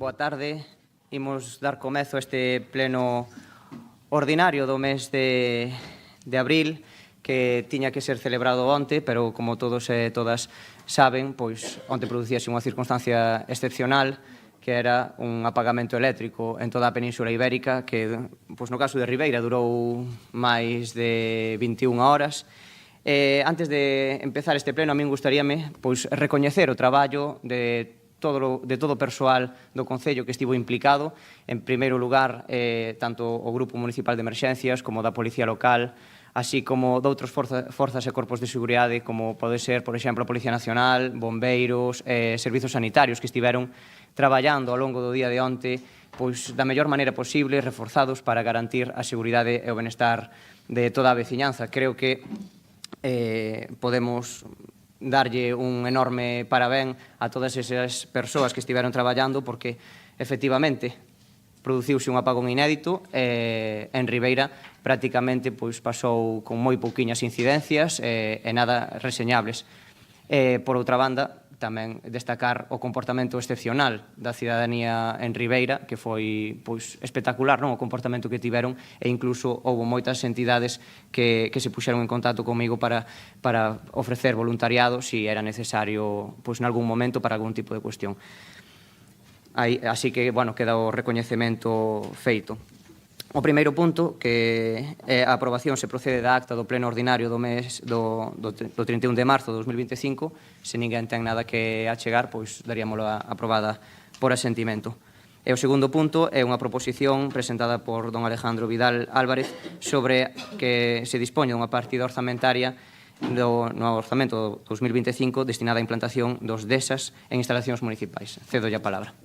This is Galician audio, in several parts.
Boa tarde. Imos dar comezo a este pleno ordinario do mes de abril, que tiña que ser celebrado onte, pero como todos e todas saben, pois onte producíase unha circunstancia excepcional, que era un apagamento eléctrico en toda a Península Ibérica, que, pois no caso de Ribeira, durou máis de 21 horas. Antes de empezar este pleno, a min gustaríame pois recoñecer o traballo de todo o persoal do Concello que estivo implicado. En primeiro lugar, tanto o Grupo Municipal de Emerxencias como da Policía Local, así como de outras forzas e corpos de seguridade, como pode ser, por exemplo, a Policía Nacional, bombeiros, servizos sanitarios que estiveron traballando ao longo do día de onte pois da mellor maneira posible, reforzados para garantir a seguridade e o benestar de toda a veciñanza. Creo que podemos darlle un enorme parabén a todas esas persoas que estiveron traballando, porque, efectivamente, produciuse un apagón inédito en Ribeira, prácticamente pasou con moi pouquiñas incidencias e nada reseñables. Por outra banda, tamén destacar o comportamento excepcional da cidadanía en Ribeira, que foi espectacular, non, o comportamento que tiveron, e incluso houve moitas entidades que se puxeron en contacto comigo para ofrecer voluntariado se era necesario nalgún momento para algún tipo de cuestión. Así que, bueno, queda o recoñecemento feito. O primeiro punto, que é a aprobación se procede da acta do pleno ordinario do mes do 31 de marzo de 2025. Se ninguén ten nada que achegar, pois daríamosla aprobada por asentimento. E o segundo punto é unha proposición presentada por don Alejandro Vidal Álvarez sobre que se dispoña unha partida orzamentaria no orzamento do 2025 destinada á implantación dos DESAs en instalacións municipais. Cedolle a palabra.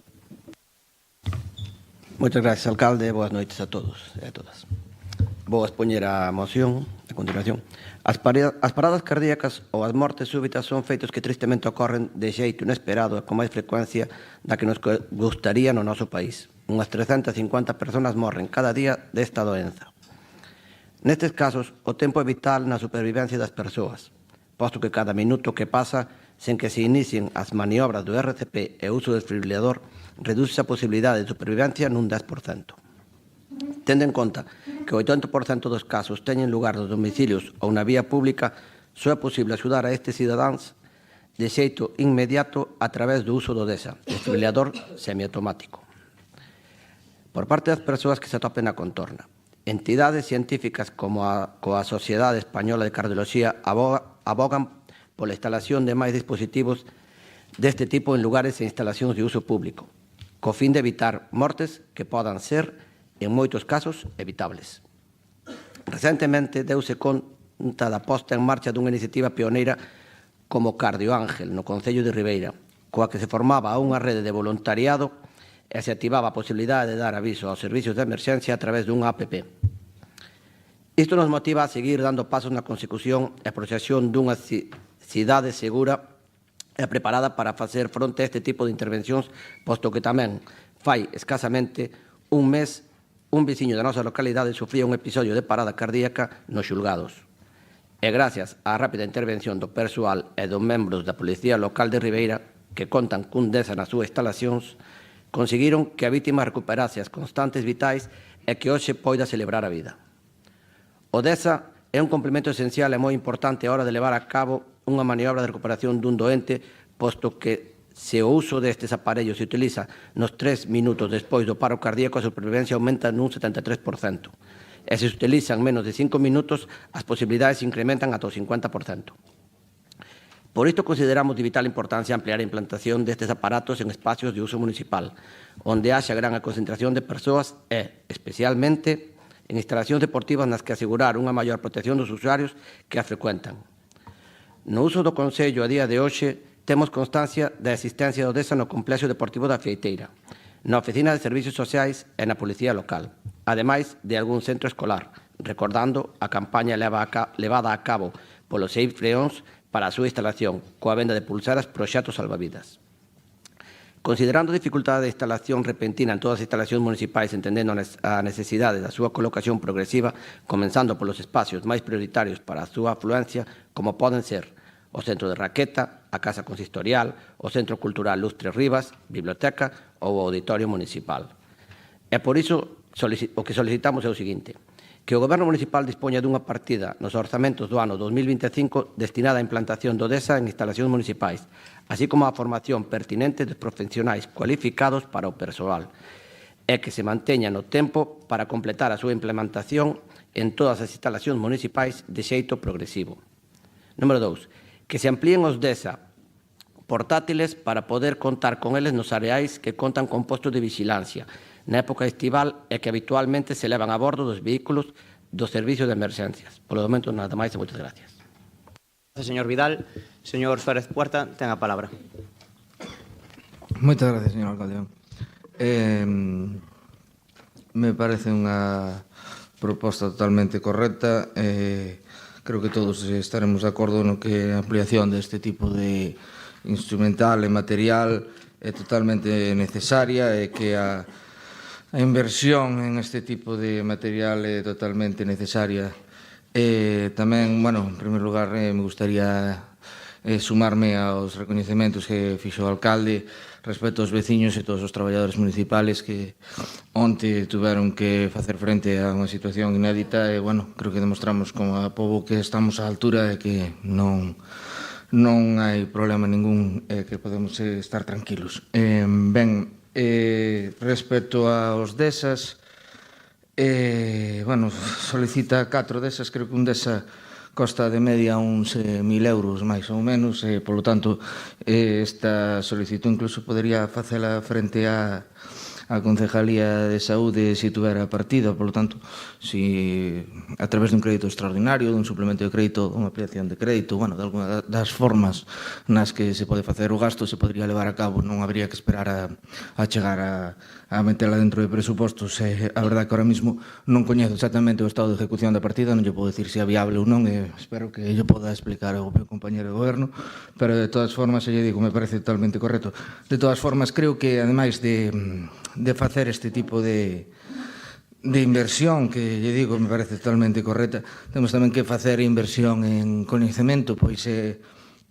Moitas gracias, alcalde. Boas noites a todos e a todas. Vou expoñer a moción a continuación. As paradas cardíacas ou as mortes súbitas son feitos que tristemente ocorren de xeito inesperado e con máis frecuencia da que nos gustaría no noso país. Unhas 350 persoas morren cada día desta doenza. Nestes casos, o tempo é vital na supervivencia das persoas, posto que cada minuto que pasa sen que se inicien as maniobras do RCP e o uso do desfibrilador reduce a posibilidade de supervivencia nun 10%. Tendo en conta que o 80% dos casos teñen lugar nos domicilios ou na vía pública, só é posible axudar a estes cidadáns de xeito inmediato a través do uso do DESA, desfibrilador semiautomático. Por parte das persoas que se atopen na contorna, entidades científicas como coa Sociedade Española de Cardioloxía abogan pola instalación de máis dispositivos deste tipo en lugares e instalacións de uso público, co fin de evitar mortes que podan ser, en moitos casos, evitables. Recentemente deuse conta da posta en marcha dunha iniciativa pioneira como Cardioángel, no Concello de Ribeira, coa que se formaba unha rede de voluntariado e se activaba a posibilidade de dar aviso aos servicios de emerxencia a través dunha app. Isto nos motiva a seguir dando pasos na consecución e proxección dunha cidade segura e preparada para facer fronte a este tipo de intervencións, posto que tamén fai escasamente un mes un veciño da nosa localidade sufría un episodio de parada cardíaca nos xulgados. E gracias á rápida intervención do persoal e dos membros da Policía Local de Ribeira, que contan cun DESA nas súas instalacións, conseguiron que a vítima recuperase as constantes vitais e que hoxe poida celebrar a vida. O DESA é un complemento esencial e moi importante a hora de levar a cabo unha maniobra de recuperación dun doente, posto que se o uso destes aparellos se utiliza nos 3 minutos despois do paro cardíaco, a supervivencia aumenta nun 73%. E se se utilizan menos de 5 minutos, as posibilidades se incrementan ata o 50%. Por isto consideramos de vital importancia ampliar a implantación destes aparatos en espacios de uso municipal, onde haxa gran concentración de persoas e, especialmente, en instalacións deportivas nas que asegurar unha maior protección dos usuarios que as frecuentan. No uso do Concello a día de hoxe, temos constancia da existencia do DESA no Complexo Deportivo da Fieiteira, na Oficina de Servicios Sociais e na Policía Local, ademais de algún centro escolar, recordando a campaña levada a cabo polo Save Freóns para a súa instalación, coa venda de pulseras proxectos salvavidas. Considerando a dificultade de instalación repentina en todas as instalacións municipais, entendendo a necesidade da súa colocación progresiva, comenzando polos espacios máis prioritarios para a súa afluencia, como poden ser o Centro de Raqueta, a Casa Consistorial, o Centro Cultural Lustre Rivas, Biblioteca ou o Auditorio Municipal. E por iso o que solicitamos é o seguinte: que o Goberno Municipal dispoña dunha partida nos orzamentos do ano 2025 destinada á implantación do DESA en instalacións municipais, así como á formación pertinente dos profesionais cualificados para o persoal, e que se manteña no tempo para completar a súa implementación en todas as instalacións municipais de xeito progresivo. Número 2. Que se amplíen os DESA portátiles para poder contar con eles nos areais que contan con postos de vigilancia na época estival e que habitualmente se levan a bordo dos vehículos do Servicio de Emerxencias. Polo momento, nada máis e moitas gracias. Gracias, señor Vidal. Señor Suárez Puerta, ten a palabra. Moitas gracias, señor alcalde. Me parece unha proposta totalmente correcta. Creo que todos estaremos de acordo no que a ampliación deste tipo de instrumental e material é totalmente necesaria e que a inversión en este tipo de material é totalmente necesaria. Tamén, en primer lugar, me gustaría sumarme aos recoñecementos que fixo o alcalde respecto aos veciños e todos os traballadores municipales que onte tuveron que facer frente a unha situación inédita e, creo que demostramos como a pobo que estamos á altura e que non hai problema ningún, que podemos estar tranquilos. Respecto aos DESAs, solicita 4 DESAs, creo que un DESA costa de media uns 1.000 euros, máis ou menos, polo tanto, esta solicitud incluso podería facela frente á Concejalía de Saúde se tuvera partida, polo tanto, si a través dun crédito extraordinario, dun suplemento de crédito, dunha ampliación de crédito, de alguna das formas nas que se pode facer o gasto se podría levar a cabo, non habría que esperar a chegar a metela dentro de presupostos. A verdade que ahora mismo non coñezo exactamente o estado de ejecución da partida, non lle podo decir se é viable ou non, e espero que lle poda explicar o meu compañero de goberno, pero de todas formas, lle digo, me parece totalmente correcto. De todas formas, creo que, ademais de facer este tipo de inversión, que lle digo, me parece totalmente correcta, temos tamén que facer inversión en coñecemento, pois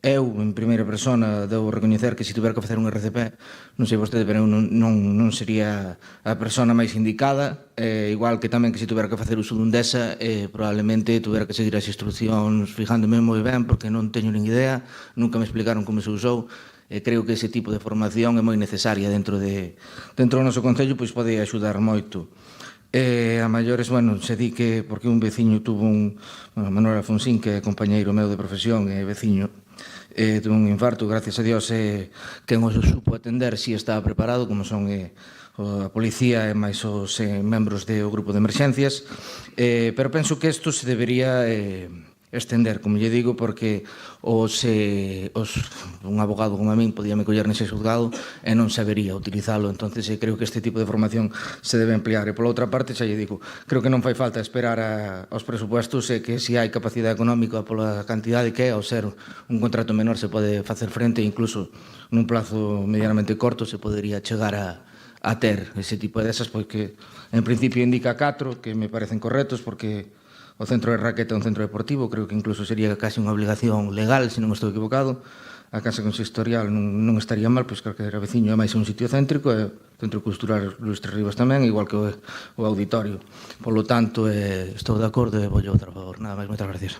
eu, en primeira persona, debo recoñecer que se tiver que facer un RCP, non sei vostede, pero non sería a persona máis indicada, igual que tamén que se tiver que facer uso dun DESA, probablemente tuviera que seguir as instruccións fijándome moi ben, porque non teño nin idea, nunca me explicaron como se usou. Creo que ese tipo de formación é moi necesaria dentro do noso Concello, pois pode axudar moito. A maiores, se di que porque un veciño tuvo Manuel Alfonsín, que é compañeiro meu de profesión e veciño, tuvo un infarto, gracias a Dios, quen o supo atender si estaba preparado, como son a policía e máis os membros do grupo de emerxencias, pero penso que isto se debería estender, como lle digo, porque un abogado como a min podíame coller nese xulgado e non sabería utilizalo. Entonces creo que este tipo de formación se debe ampliar. E pola outra parte, xa lle digo, creo que non fai falta esperar aos presupuestos e que se hai capacidade económica pola cantidade que é, ao ser un contrato menor se pode facer frente, incluso nun plazo medianamente corto se podería chegar a ter ese tipo de desas, porque en principio indica 4, que me parecen correctos, porque o Centro de Raqueta é un centro deportivo, creo que incluso sería casi unha obligación legal, se non estou equivocado. A Casa Consistorial non estaría mal, pois creo que era veciño, é máis un sitio céntrico, e o Centro Cultural Lustre Rivas tamén, igual que o auditorio. Polo tanto, estou de acordo e vou votar a favor. Nada máis, moitas gracias.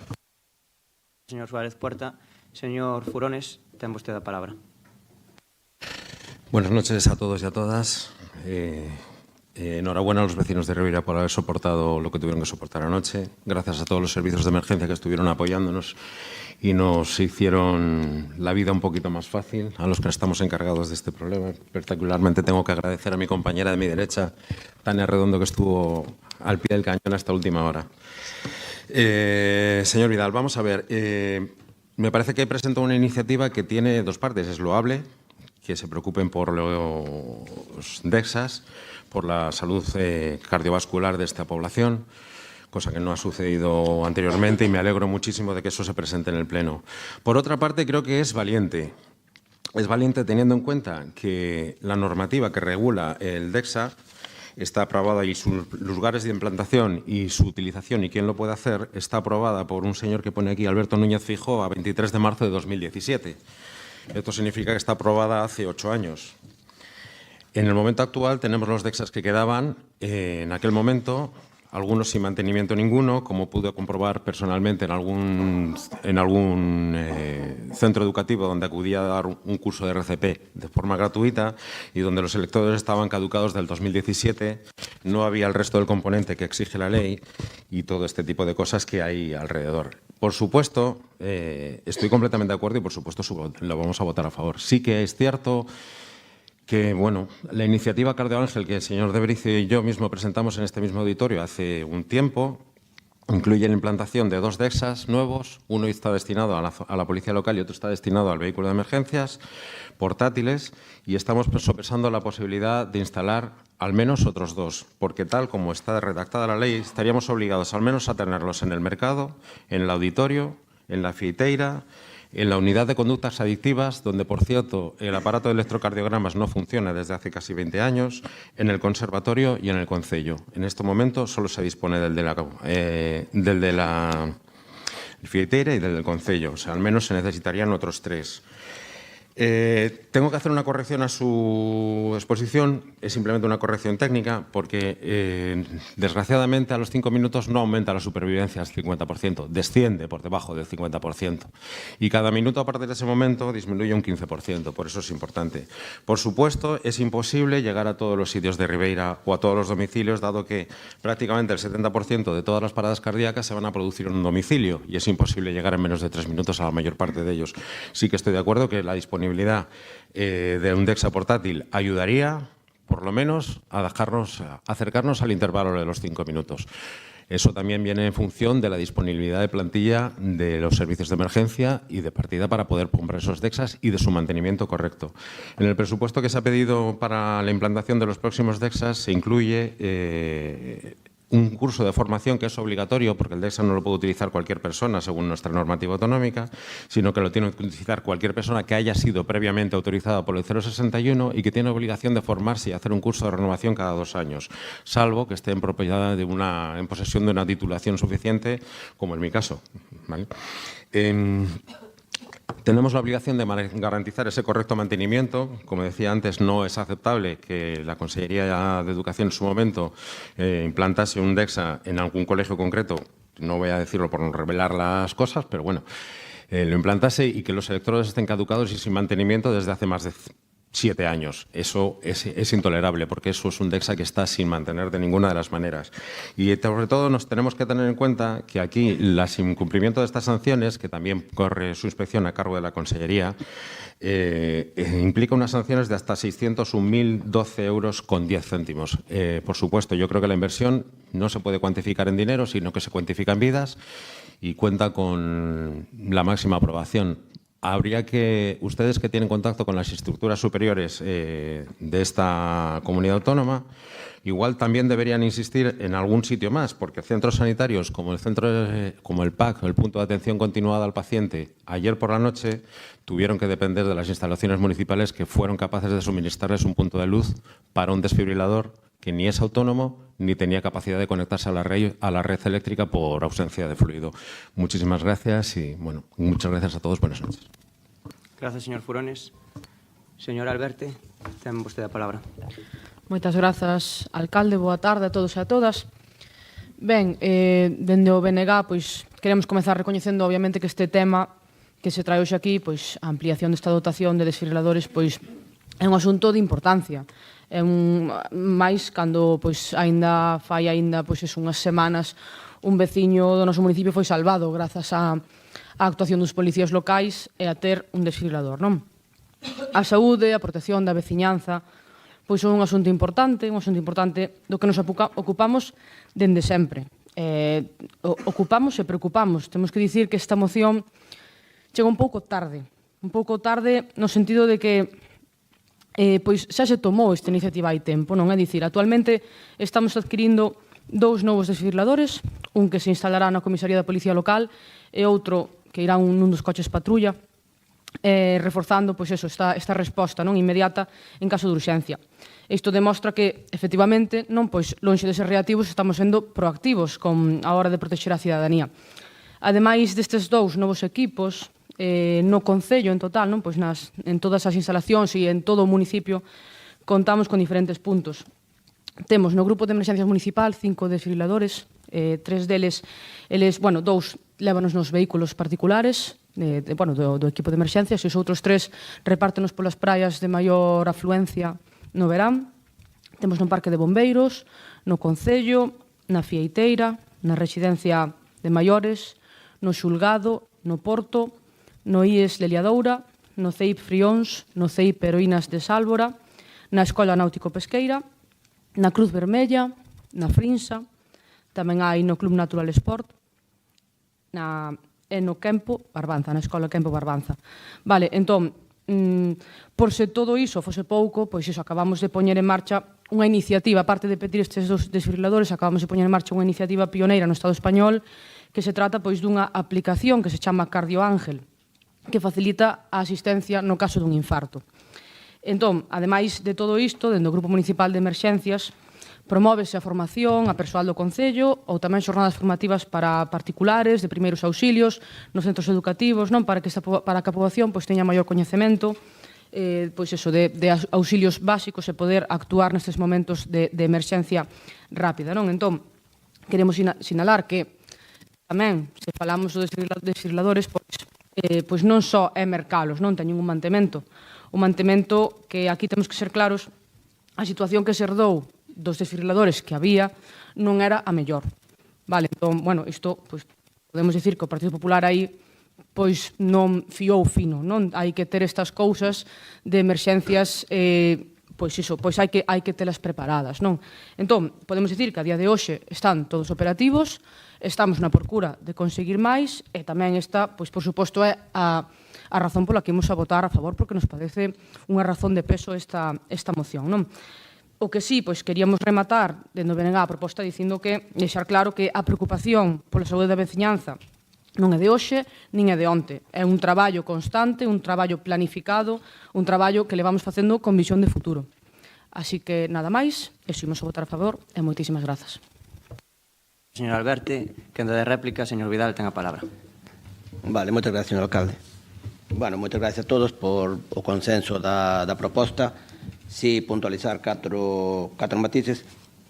Señor Suárez Puerta. Señor Furones, ten vostede a palabra. Buenas noches a todos y a todas. Enhorabuena a los vecinos de Ribeira por haber soportado lo que tuvieron que soportar anoche. Gracias a todos los servicios de emergencia que estuvieron apoyándonos y nos hicieron la vida un poquito más fácil, a los que estamos encargados de este problema. Particularmente tengo que agradecer a mi compañera de mi derecha, Tania Redondo, que estuvo al pie del cañón hasta última hora. Señor Vidal, vamos a ver. Me parece que presenta una iniciativa que tiene dos partes. Es loable, que se preocupen por los DESAs, por la salud cardiovascular de esta población, cosa que no ha sucedido anteriormente, y me alegro muchísimo de que eso se presente en el Pleno. Por otra parte, creo que es valiente. Es valiente teniendo en cuenta que la normativa que regula el DESA está aprobada y sus lugares de implantación y su utilización y quién lo puede hacer está aprobada por un señor que pone aquí, Alberto Núñez Feijóo, a 23 de marzo de 2017. Esto significa que está aprobada hace 8 años. En el momento actual tenemos los DEXAs que quedaban en aquel momento, algunos sin mantenimiento ninguno, como pude comprobar personalmente en algún centro educativo donde acudí a dar un curso de RCP de forma gratuita y donde los electrodos estaban caducados del 2017, no había el resto del componente que exige la ley y todo este tipo de cosas que hay alrededor. Por supuesto, estoy completamente de acuerdo y por supuesto lo vamos a votar a favor. Sí que es cierto que, bueno, la iniciativa Cardioángel que el señor De Bricio y yo mismo presentamos en este mismo auditorio hace un tiempo incluye la implantación de 2 DEXAs nuevos. Uno está destinado a la policía local y otro está destinado al vehículo de emergencias, portátiles, y estamos sopesando la posibilidad de instalar al menos otros 2, porque tal como está redactada la ley, estaríamos obligados al menos a tenerlos en el mercado, en el auditorio, en la fieiteira, en la unidad de conductas adictivas, donde, por cierto, el aparato de electrocardiogramas no funciona desde hace casi 20 años, en el conservatorio y en el concello. En este momento solo se dispone del de la fieiteira y del del concello. O sea, al menos se necesitarían otros 3. Tengo que hacer una corrección a su exposición, es simplemente una corrección técnica, porque desgraciadamente a los 5 minutos no aumenta la supervivencia al 50%, desciende por debajo del 50%. Y cada minuto a partir de ese momento disminuye un 15%, por eso es importante. Por supuesto, es imposible llegar a todos los sitios de Ribeira o a todos los domicilios, dado que prácticamente el 70% de todas las paradas cardíacas se van a producir en un domicilio y es imposible llegar en menos de 3 minutos a la mayor parte de ellos. Sí que estoy de acuerdo que la disponibilidad de un DEXA portátil ayudaría, por lo menos, a acercarnos al intervalo de los 5 minutos. Eso también viene en función de la disponibilidad de plantilla de los servicios de emergencia y de partida para poder comprar esos DEXAs y de su mantenimiento correcto. En el presupuesto que se ha pedido para la implantación de los próximos DEXAs se incluye un curso de formación que es obligatorio, porque el DEXA no lo puede utilizar cualquier persona según nuestra normativa autonómica, sino que lo tiene que utilizar cualquier persona que haya sido previamente autorizada por el 061 y que tiene obligación de formarse y hacer un curso de renovación cada 2 años, salvo que esté en propiedad en posesión de una titulación suficiente, como en mi caso, ¿vale? Tenemos la obligación de garantizar ese correcto mantenimiento. Como decía antes, no es aceptable que la Consellería de Educación en su momento implantase un DEXA en algún colegio concreto. No voy a decirlo por no revelar las cosas, pero bueno, lo implantase y que los electrodos estén caducados y sin mantenimiento desde hace más de 7 años. Eso es intolerable, porque eso es un DEXA que está sin mantener de ninguna de las maneras. Y sobre todo nos tenemos que tener en cuenta que aquí el incumplimiento de estas sanciones, que también corre su inspección a cargo de la Consellería, implica unas sanciones de hasta 601.012 euros con 10 céntimos. Por supuesto, yo creo que la inversión no se puede cuantificar en dinero, sino que se cuantifica en vidas y cuenta con la máxima aprobación. Habría que, ustedes que tienen contacto con las estructuras superiores de esta comunidad autónoma, igual también deberían insistir en algún sitio más, porque centros sanitarios como el PAC, el Punto de Atención Continuada al Paciente, ayer por la noche tuvieron que depender de las instalaciones municipales que fueron capaces de suministrarles un punto de luz para un desfibrilador que ni es autónomo ni tenía capacidad de conectarse a la red eléctrica por ausencia de fluido. Muchísimas gracias y, bueno, muchas gracias a todos. Buenas noches. Gracias, señor Furones. Señor Alberte, ten vostede a palabra. Moitas grazas, alcalde. Boa tarde a todos e a todas. Ben, dende o BNG, pois, queremos comezar recoñecendo, obviamente, que este tema que se trae hoxe aquí, pois, a ampliación desta dotación de desfibriladores, pois, é un asunto de importancia. máis cando pois fai unhas semanas un veciño do noso municipio foi salvado grazas á actuación dos policías locais e a ter un desfibrilador, non? A saúde, a protección da veciñanza, pois son un asunto importante do que nos ocupamos dende sempre. Ocupamos e preocupamos. Temos que dicir que esta moción chega un pouco tarde no sentido de que pois xa se tomou esta iniciativa hai tempo, non é dicir, actualmente estamos adquirindo 2 novos desfibriladores, un que se instalará na comisaría da Policía Local e outro que irá nun dos coches patrulla, reforzando pois esta resposta non inmediata en caso de urxencia. Isto demostra que, efectivamente, non pois lonxe de ser reactivos, estamos sendo proactivos a hora de protexer a cidadanía. Ademais destes dous novos equipos, no Concello en total, non? Pois en todas as instalacións e en todo o municipio, contamos con diferentes puntos. Temos no grupo de emerxencias municipal 5 desfibriladores, 3 deles, dous lévanos nos vehículos particulares, do equipo de emerxencias, e os outros 3 repártenos polas praias de maior afluencia no verán. Temos no Parque de Bombeiros, no Concello, na Fieiteira, na Residencia de Maiores, no Xulgado, no Porto, no IES Leliadoura, no CEIP Frións, no CEIP Heroínas de Sálvora, na Escola Náutico Pesqueira, na Cruz Vermella, na Frinsa, tamén hai no Club Natural Sport, e no Kempo Barbanza, na Escola Kempo Barbanza. Vale, entón, por se todo iso fose pouco, pois iso, acabamos de poñer en marcha unha iniciativa, aparte de pedir estes dos desfibriladores, acabamos de poñer en marcha unha iniciativa pioneira no Estado español que se trata pois dunha aplicación que se chama Cardio Ángel, que facilita a asistencia no caso dun infarto. Entón, ademais de todo isto, dentro do Grupo Municipal de Emerxencias, promóvese a formación a persoal do Concello ou tamén xornadas formativas para particulares de primeiros auxilios nos centros educativos, non, para que a poboación pois teña maior coñecemento pois eso, de auxilios básicos e poder actuar nestes momentos de emerxencia rápida, non? Entón, queremos sinalar que tamén, se falamos dos desfibriladores, pois non só é mercalos, non teñen un mantemento. O mantemento que aquí temos que ser claros, a situación que se herdou dos desfibriladores que había non era a mellor. Vale, entón, isto, pois, podemos dicir que o Partido Popular aí pois non fiou fino, non? Hai que ter estas cousas de emerxencias, pois iso, pois hai que telas preparadas, non? Entón, podemos dicir que a día de hoxe están todos operativos, estamos na procura de conseguir máis, e tamén esta, pois, por suposto, é a razón pola que imos a votar a favor, porque nos parece unha razón de peso esta moción, non? O que sí, pois queríamos rematar dentro do BNG a proposta dicindo que deixar claro que a preocupación pola saúde da veciñanza non é de hoxe, nin é de onte. É un traballo constante, un traballo planificado, un traballo que levamos facendo con visión de futuro. Así que, nada máis, eso imos a votar a favor e moitísimas grazas. Señor Alberte, quenda de réplica, señor Vidal, ten a palabra. Vale, moitas gracias, señor alcalde. Bueno, moitas gracias a todos por o consenso da proposta. Si puntualizar catro matices.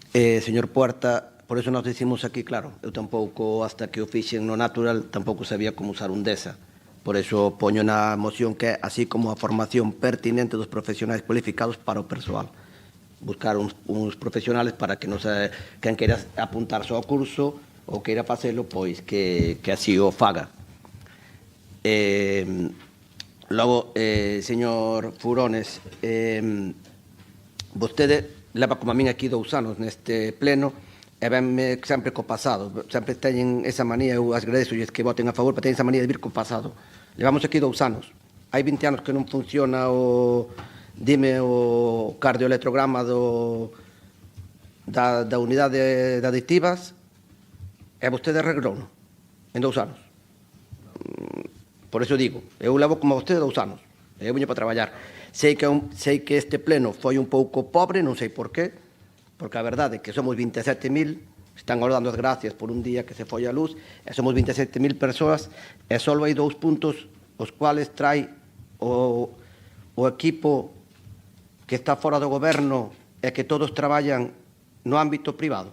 Señor Puerta, por eso nos decimos aquí, claro, eu tampouco, hasta que o fixen no Natural, tampouco sabía como usar un DESA. Por eso poño na moción que é así como a formación pertinente dos profesionais cualificados para o persoal. Buscar uns profesionales para que quen queira apuntarse ao curso ou queira facelo, pois que así o faga. Logo, señor Furones, vostede leva como a min aquí 2 anos neste pleno e venme sempre co pasado. Sempre teñen esa manía, eu as agradezo que voten a favor, pero teñen esa manía de vir co pasado. Levamos aquí 2 anos. Hai 20 anos que non funciona o cardioelectrograma da unidade de aditivas e vostede arreglouno en 2 anos. Por eso digo, eu levo como vostede 2 anos. Eu veño para traballar. Sei que este pleno foi un pouco pobre, non sei por qué, porque a verdade é que somos 27.000, están dando as gracias por un día que se foi a luz, e somos 27.000 persoas, e só hai 2 puntos os cuales trae o equipo que está fora do goberno e que todos traballan no ámbito privado.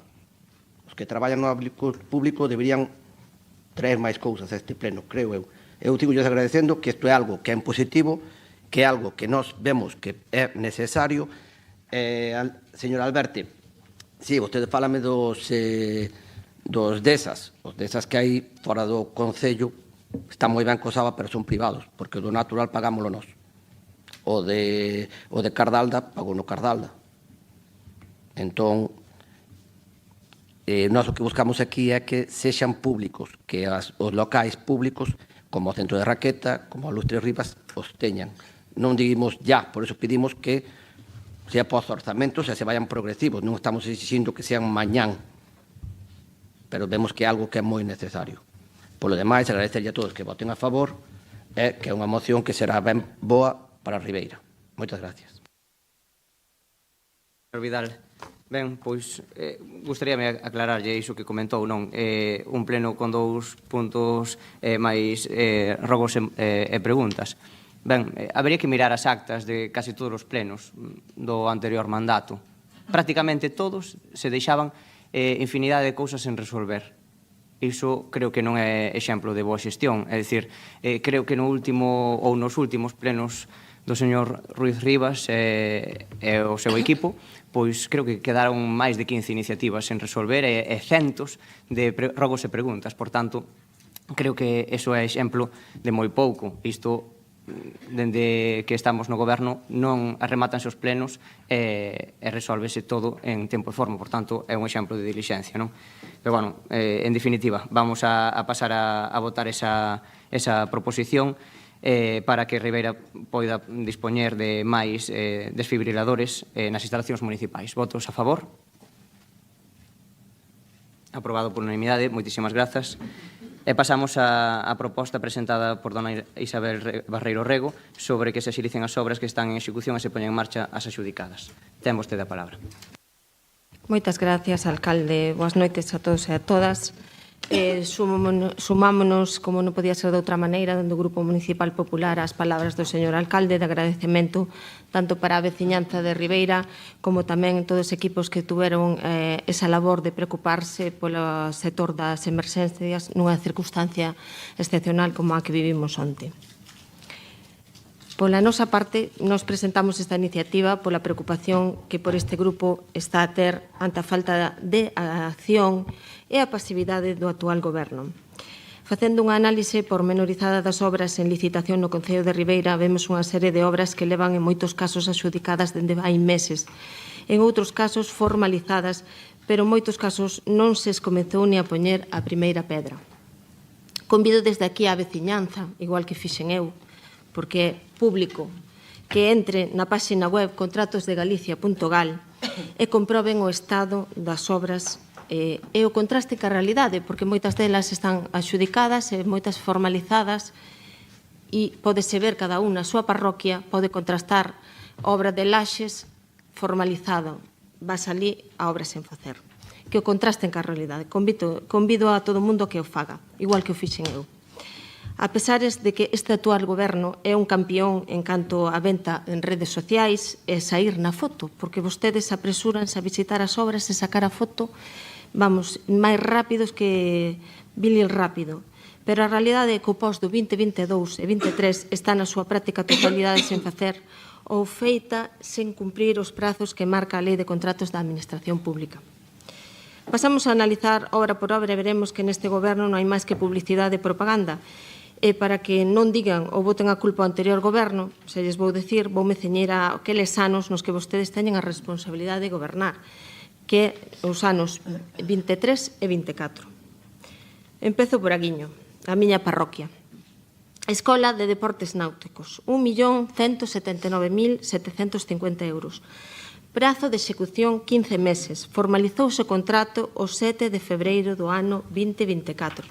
Os que traballan no ámbito público deberían traer máis cousas a este pleno, creo eu. Eu sigo agradecendo que isto é algo que é en positivo, que é algo que nós vemos que é necesario. Señor Alberte, si, vostede fálame dos desas, os desas que hai fora do Concello, está moi ben cosaba, pero son privados, porque o do Natural pagámoslo nós. O de Cardalda, pagou no Cardalda. Entón, nós o que buscamos aquí é que sexan públicos, que os locais públicos, como o Centro de Raqueta, como o Lustre Rivas, os teñan. Non digimos ya, por eso pedimos que sea pos orzamentos e se vayan progresivos. Non estamos exigindo que sean mañán, pero vemos que é algo que é moi necesario. Por lo demais, agradecerlle a todos que voten a favor e que é unha moción que será ben boa para a Ribeira. Moitas gracias. Vidal. Ben, pois, gustaríame aclararlle iso que comentou, non? Un pleno con 2 puntos máis rogos e preguntas. Ben, habería que mirar as actas de case todos os plenos do anterior mandato. Prácticamente todos se deixaban infinidade de cousas sen resolver. Iso creo que non é exemplo de boa xestión. É dicir, creo que no último ou nos últimos plenos do señor Ruiz Rivas e o seu equipo, pois creo que quedaron máis de 15 iniciativas sen resolver e centos de rogos e preguntas. Por tanto, creo que iso é exemplo de moi pouco. Isto, dende que estamos no goberno, non arrematanse os plenos e resolvese todo en tempo e forma. Por tanto, é un exemplo de dilixencia, non? Pero, bueno, en definitiva, vamos a pasar a votar esa proposición para que Ribeira poida dispoñer de máis desfibriladores nas instalacións municipais. Votos a favor? Aprobado por unanimidade. Moitísimas grazas. E pasamos á proposta presentada por dona Isabel Barreiro Rego sobre que se axilicen as obras que están en execución e se poñen en marcha as adxudicadas. Ten vostede a palabra. Moitas gracias, alcalde. Boas noites a todos e a todas. Sumámonos, como non podía ser de outra maneira, do Grupo Municipal Popular ás palabras do señor alcalde de agradecemento tanto para a veciñanza de Ribeira como tamén todos os equipos que tuveron esa labor de preocuparse polo sector das emerxencias nunha circunstancia excepcional como a que vivimos onte. Pola nosa parte, nos presentamos esta iniciativa pola preocupación que por este grupo está a ter ante a falta de acción e a pasividade do actual goberno. Facendo unha análise pormenorizada das obras en licitación no Concello de Ribeira, vemos unha serie de obras que levan en moitos casos adxudicadas dende hai meses, en outros casos formalizadas, pero en moitos casos non se comezou ni a poñer a primeira pedra. Convido desde aquí á veciñanza, igual que fixen eu, porque é público, que entre na páxina web contratosdegalicia.gal e comproben o estado das obras e o contraste ca realidade, porque moitas delas están adxudicadas e moitas formalizadas e pódese ver cada unha a súa parroquia, pode contrastar obra de Laxes formalizado, vas ali a obra sen facer. Que o contrasten ca realidade. Convido a todo o mundo que o faga, igual que o fixen eu. A pesares de que este actual goberno é un campión en canto a venta en redes sociais e sair na foto, porque vostedes apresúranse a visitar as obras e sacar a foto, vamos, máis rápidos que Billy rápido. Pero a realidade é que o pos do 2022 e 23 está na súa práctica totalidade sen facer ou feita sen cumprir os prazos que marca a Lei de Contratos da Administración Pública. Pasamos a analizar obra por obra e veremos que neste goberno non hai máis que publicidade e propaganda. E para que non digan ou boten a culpa ao anterior goberno, se lles vou dicir, voume ceñir a aqueles anos nos que vostedes teñen a responsabilidade de gobernar, que é os anos 23 e 24. Empezo por Aguiño, a miña parroquia. Escola de Deportes Náuticos, 1.179.750 euros. Prazo de execución 15 meses. Formalizouse o contrato o 7 de febreiro do ano 2024.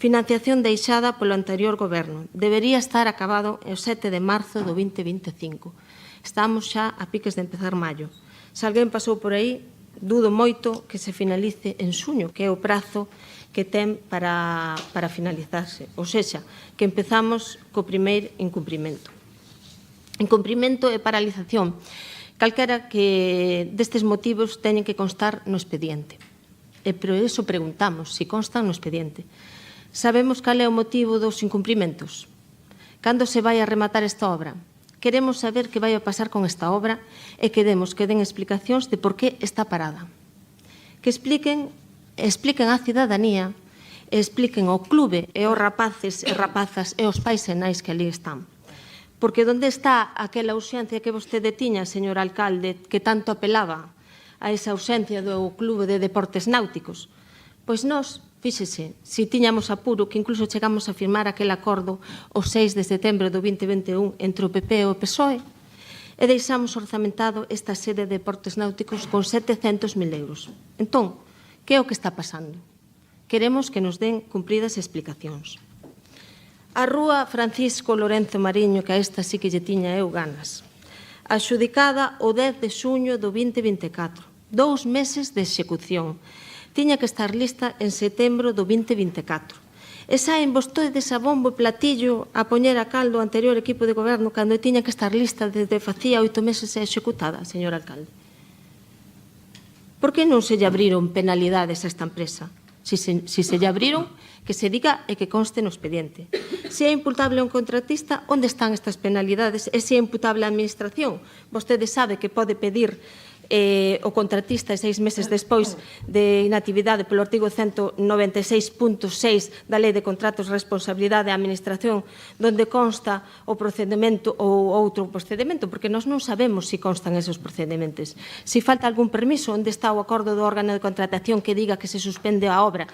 Financiación deixada polo anterior goberno. Debería estar acabado o 7 de marzo do 2025. Estamos xa a piques de empezar maio. Se alguén pasou por aí, dudo moito que se finalice en xuño, que é o prazo que ten para finalizarse. Ou seja, que empezamos co primeiro incumprimento. Incumprimento e paralización. Calquera que destes motivos teñen que constar no expediente. E por iso preguntamos se constan no expediente. Sabemos cal é o motivo dos incumprimentos. Cando se vai a rematar esta obra? Queremos saber que vai a pasar con esta obra e que den explicacións de por que está parada. Que expliquen á cidadanía e expliquen ao clube e aos rapaces e rapazas e aos pais e nais que ali están. Porque onde está aquela ausencia que vostede tiña, señor alcalde, que tanto apelaba a esa ausencia do Clube de Deportes Náuticos? Pois nós, fíxese, se tiñamos apuro, que incluso chegamos a firmar aquel acordo o 6 de setembro do 2021 entre o PP e o PSOE, e deixamos orzamentado esta sede de deportes náuticos con 700.000 euros. Entón, que é o que está pasando? Queremos que nos den cumpridas explicacións. A rúa Francisco Lorenzo Mariño, que a esta sí que lle tiña eu ganas. adxudicada o 10 de xuño do 2024. 2 meses de execución. Tiña que estar lista en setembro do 2024. E saen vostedes a bombo e platillo a poñer a caldo o anterior equipo de goberno cando tiña que estar lista desde facía 8 meses e executada, señor alcalde. Por que non se lle abriron penalidades a esta empresa? Si se lle abriron, que se diga e que conste no expediente. Se é imputable a un contratista, onde están estas penalidades? E se é imputable a administración? Vostede sabe que pode pedir o contratista 6 meses despois de inactividade polo artigo 196.6 da Lei de Contratos de Responsabilidade da Administración, donde consta o procedimento ou outro procedimento, porque nós non sabemos se constan esos procedimentos. Se falta algún permiso, onde está o acordo do órgano de contratación que diga que se suspende a obra?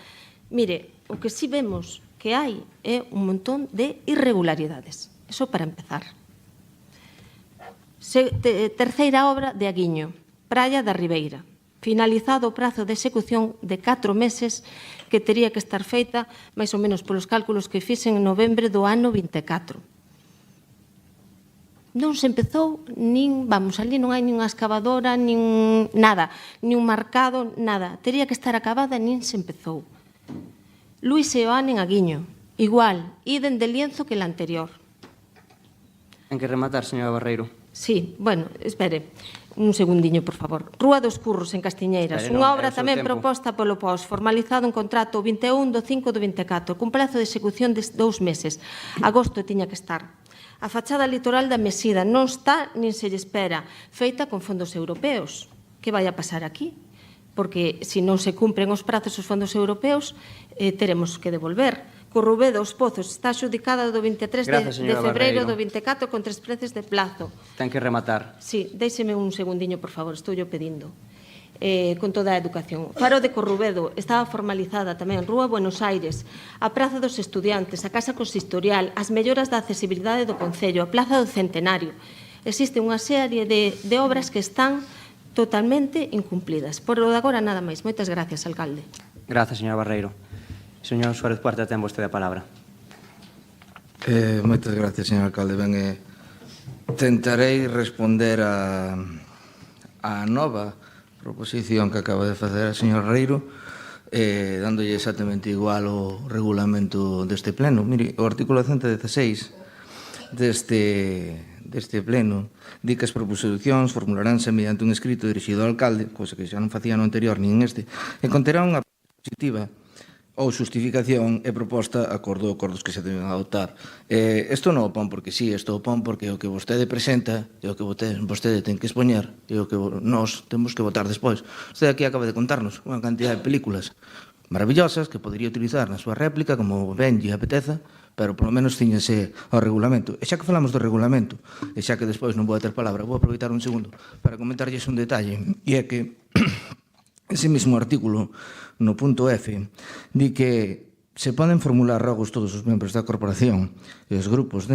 Mire, o que sí vemos que hai é un montón de irregularidades. Eso para empezar. Terceira obra de Aguiño. Praia da Ribeira. Finalizado o prazo de execución de 4 meses que tería que estar feita, máis ou menos polos cálculos que fixen en novembro do ano 24. Non se empezou, ali non hai nin unha excavadora, nin nada, nin un marcado, nada. Tería que estar acabada e nin se empezou. Luis Seoane en Aguiño. Igual, idem de lienzo que la anterior. En que rematar, señora Barreiro. Sí, bueno, espere. Un segundiño, por favor. Rúa dos Curros, en Castiñeiras. Unha obra tamén proposta polo POS, formalizado un contrato o 21 do 5 do 24, cun prazo de execución de 2 meses. Agosto tiña que estar. A fachada litoral da Mesida non está nin se lle espera, feita con fondos europeos. Que vai a pasar aquí? Porque se non se cumpren os prazos dos fondos europeos, teremos que devolver. Corrubedo, Os Pozos, está adxudicada do 23 de febreiro do 24 con 3 meses de plazo. Ten que rematar. Sí, déixeme un segundiño, por favor, estou yo pedindo. Con toda a educación. Faro de Corrubedo, estaba formalizada tamén. Rúa Buenos Aires, a Praza dos Estudiantes, a Casa Consistorial, as melloras da accesibilidade do Concello, a Plaza do Centenario. Existe unha serie de obras que están totalmente incumplidas. Por lo de agora, nada máis. Moitas gracias, alcalde. Gracias, señora Barreiro. Señor Suárez Puerta, ten vostede a palabra. Moitas gracias, señor alcalde. Ben, tentarei responder a nova proposición que acaba de facer a señor Reiro, dándolle exactamente igual o regulamento deste pleno. Mire, o artículo 116 deste pleno di que as proposicións formularánse mediante un escrito dirixido ao alcalde, cosa que xa non facía no anterior nin este, e conterá unha positiva ou xustificación e proposta acordo acordos que se deben adoptar. Isto non o pon porque sí, isto o pon porque o que vostede presenta e o que vostede ten que expoñer e o que nós temos que votar despois. Vostede aquí acaba de contarnos unha cantidad de películas maravillosas que podería utilizar na súa réplica como ben lle apeteza, pero polo menos ciñense ao regulamento. E xa que falamos do regulamento, e xa que despois non vou a ter palabra, vou aproveitar un segundo para comentarlles un detalle, e é que ese mesmo artículo, no punto F, di que se poden formular rogos todos os membros da corporación e os grupos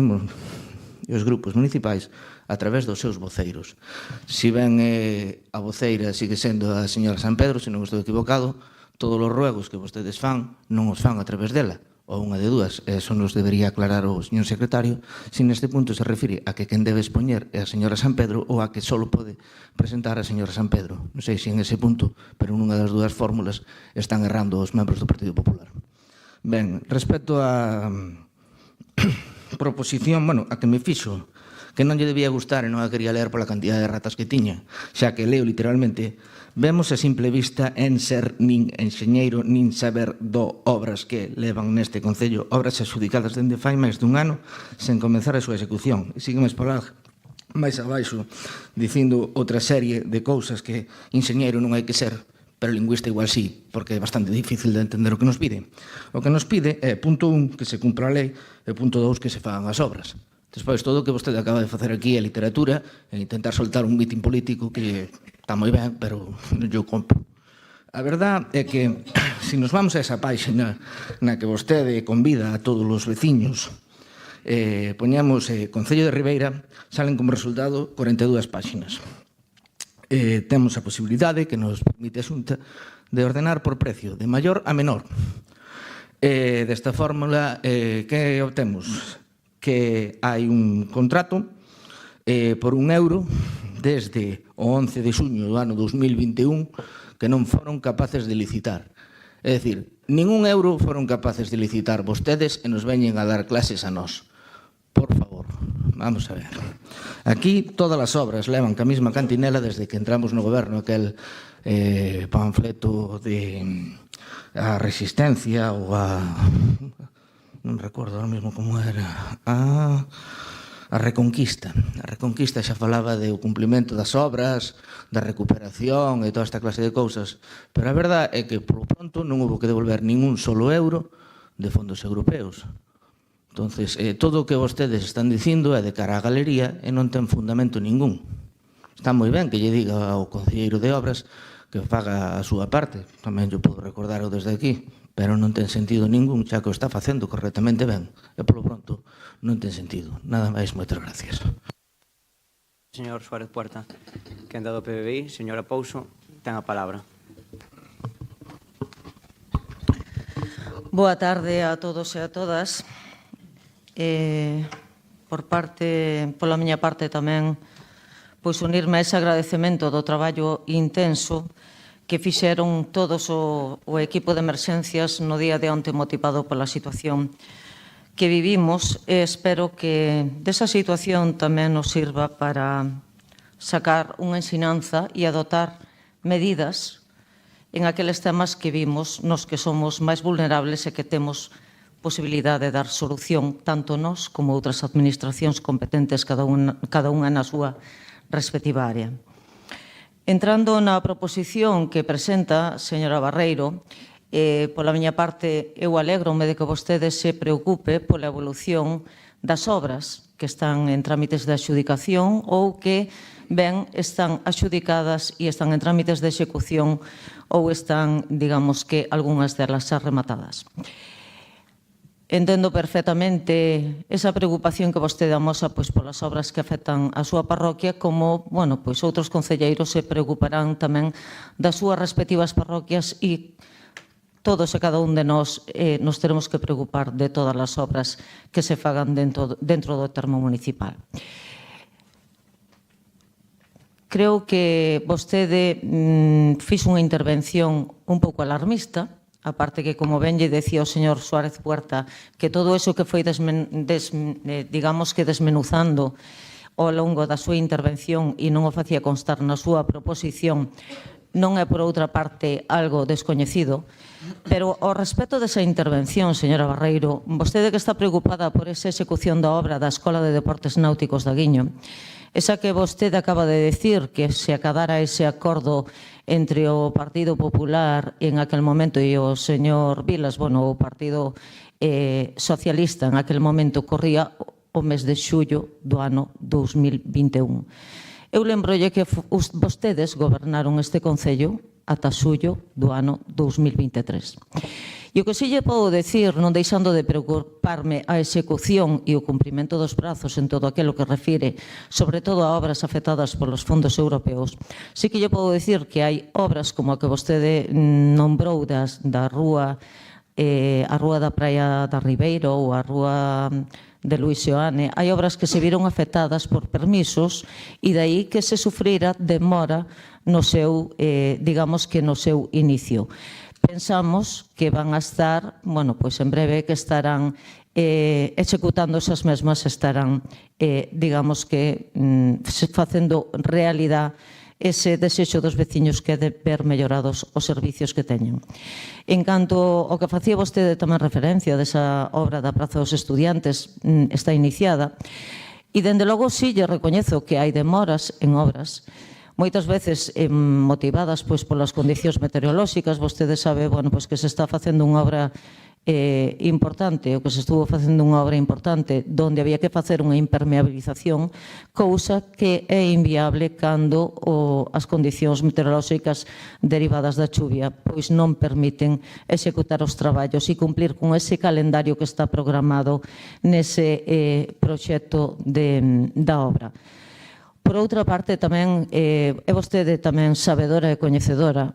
municipais a través dos seus voceiros. Si ben a voceira sigue sendo a señora San Pedro, se non estou equivocado, todos os ruegos que vostedes fan non os fan a través dela, ou unha de dúas, eso nos debería aclarar o señor secretario, se neste punto se refire a que quen debe expoñer é a señora San Pedro ou a que só pode presentar a señora San Pedro. Non sei se en ese punto, pero nunha das dúas fórmulas están errando os membros do Partido Popular. Ben, respecto a proposición, a que me fixo, que non lle debía gustar e non a quería ler pola cantidad de ratas que tiña, xa que leo literalmente: vemos a simple vista en ser nin enxeñeiro nin saber do obras que levan neste Concello, obras adxudicadas dende fai máis dun ano sen comenzar a súa execución. E sigue máis abaixo dicindo outra serie de cousas que enxeñeiro non hai que ser, pero lingüista igual sí, porque é bastante difícil de entender o que nos pide. O que nos pide é, punto 1, que se cumpra a lei, e punto 2, que se fagan as obras. Despois, todo o que vostede acaba de facer aquí é literatura, e intentar soltar un mitin político que está moi ben, pero eu compro. A verdad é que, se nos vamos a esa páxina na que vostede convida a todos os veciños, poñamos Concello de Ribeira, salen como resultado 42 páxinas. Temos a posibilidade que nos permite a Xunta de ordenar por precio, de maior a menor. Desta fórmula, que obtemos? Que hai un contrato por €1 desde o 11 de xuño do ano 2021 que non foron capaces de licitar. É dicir, nin €1 foron capaces de licitar vostedes e nos veñen a dar clases a nós. Por favor, vamos a ver. Aquí todas as obras levan ca mesma cantinela desde que entramos no goberno, aquel panfleto de a resistencia ou a... non recordo ahora mesmo como era... A Reconquista. A Reconquista xa falaba do cumplimento das obras, da recuperación e toda esta clase de cousas. Pero a verdade é que, por lo pronto, non houve que devolver ningún solo euro de fondos europeos. Entonces, todo o que vostedes están dicindo é de cara á galería e non ten fundamento ningún. Está moi ben que lle diga ao concelleiro de obras que faga a súa parte. Tamén yo podo recordarlo desde aquí, pero non ten sentido ningún, xa que o está facendo correctamente ben. E, polo pronto, non ten sentido. Nada máis, moitas gracias. Señor Suárez Puerta, que anda do PBI, señora Pouso, ten a palabra. Boa tarde a todos e a todas. Pola miña parte tamén, pois unirme a ese agradecemento do traballo intenso que fixeron todos o equipo de emerxencias no día de onte motivado pola situación que vivimos, e espero que desa situación tamén nos sirva para sacar unha ensinanza e adoptar medidas en aqueles temas que vimos nos que somos máis vulnerables e que temos posibilidade de dar solución tanto nós como outras administracións competentes, cada unha na súa respectiva área. Entrando na proposición que presenta, señora Barreiro, pola miña parte, eu alégrome de que vostede se preocupe pola evolución das obras que están en trámites de adxudicación ou que ben están adxudicadas e están en trámites de execución ou están, digamos que, algunhas delas xa rematadas. Entendo perfectamente esa preocupación que vostede amosa polas obras que afectan a súa parroquia, como outros concelleiros se preocuparán tamén das súas respectivas parroquias e todos e cada un de nós nos teremos que preocupar de todas as obras que se fagan dentro do termo municipal. Creo que vostede fixo unha intervención un pouco alarmista, aparte que, como ben lle decía o señor Suárez Puerta, que todo eso que foi desmenuzando ao longo da súa intervención e non o facía constar na súa proposición, non é, por outra parte, algo descoñecido. Pero, ao respecto desa intervención, señora Barreiro, vostede que está preocupada por esa execución da obra da Escola de Deportes Náuticos da Guiño, esa que vostede acaba de decir que se acadara ese acordo entre o Partido Popular en aquel momento e o señor Vilas, o Partido Socialista en aquel momento, corría o mes de xullo do ano 2021. Eu lembrolle que vostedes gobernaron este Concello ata xullo do ano 2023. E o que si lle podo decir, non deixando de preocuparme a execución e o cumprimento dos prazos en todo aquilo que refire, sobre todo a obras afectadas polos fondos europeos, si que lle podo decir que hai obras como a que vostede nombrou da rúa, a rúa da Praia da Ribeiro ou a rúa de Luís Seoane, hai obras que se viron afectadas por permisos e dai que se sufrira demora no seu, digamos que no seu inicio. Pensamos que van a estar, en breve, que estarán executando esas mesmas, estarán, digamos que, facendo realidade ese desexo dos veciños que é de ver mellorados os servicios que teñen. En canto ao que facía vostede tamén referencia desa obra da Praza dos Estudiantes, está iniciada, e dende logo sí lle recoñezo que hai demoras en obras, moitas veces motivadas polas condicións meteorolóxicas. Vostede sabe que se está facendo unha obra importante, o que se estuvo facendo unha obra importante donde había que facer unha impermeabilización, cousa que é inviable cando as condicións meteorolóxicas derivadas da chuvia pois non permiten executar os traballos e cumplir con ese calendario que está programado nese proxecto da obra. Por outra parte, tamén é vostede tamén sabedora e coñecedora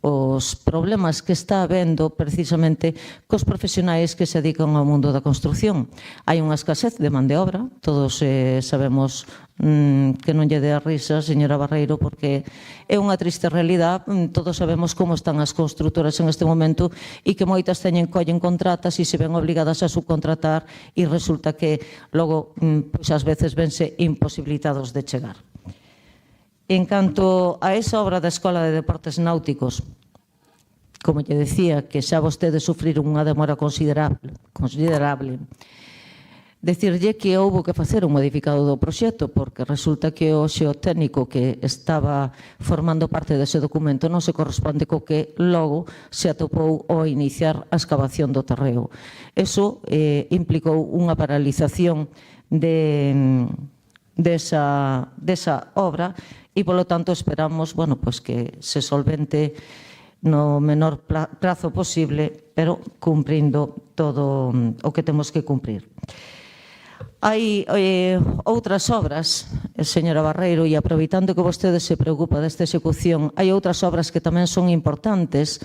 os problemas que está habendo precisamente cos profesionais que se dedican ao mundo da construción. Hai unha escasez de man de obra, todos sabemos que non lle dé a risa, señora Barreiro, porque é unha triste realidade. Todos sabemos como están as construtoras en este momento e que moitas collen contratas e se ven obligadas a subcontratar e resulta que logo, pois ás veces vense imposibilitados de chegar. En canto a esa obra da Escola de Deportes Náuticos, como lle decía, que xa vostedes sufriron unha demora considerable, decirlle que houbo que facer un modificado do proxecto, porque resulta que o xeotécnico que estaba formando parte dese documento non se corresponde co que logo se atopou ao iniciar a excavación do terreo. Eso implicou unha paralización desa obra e, polo tanto, esperamos que se solvente no menor prazo posible, pero cumprindo todo o que temos que cumprir. Hai outras obras, señora Barreiro, e aproveitando que vostede se preocupa desta execución, hai outras obras que tamén son importantes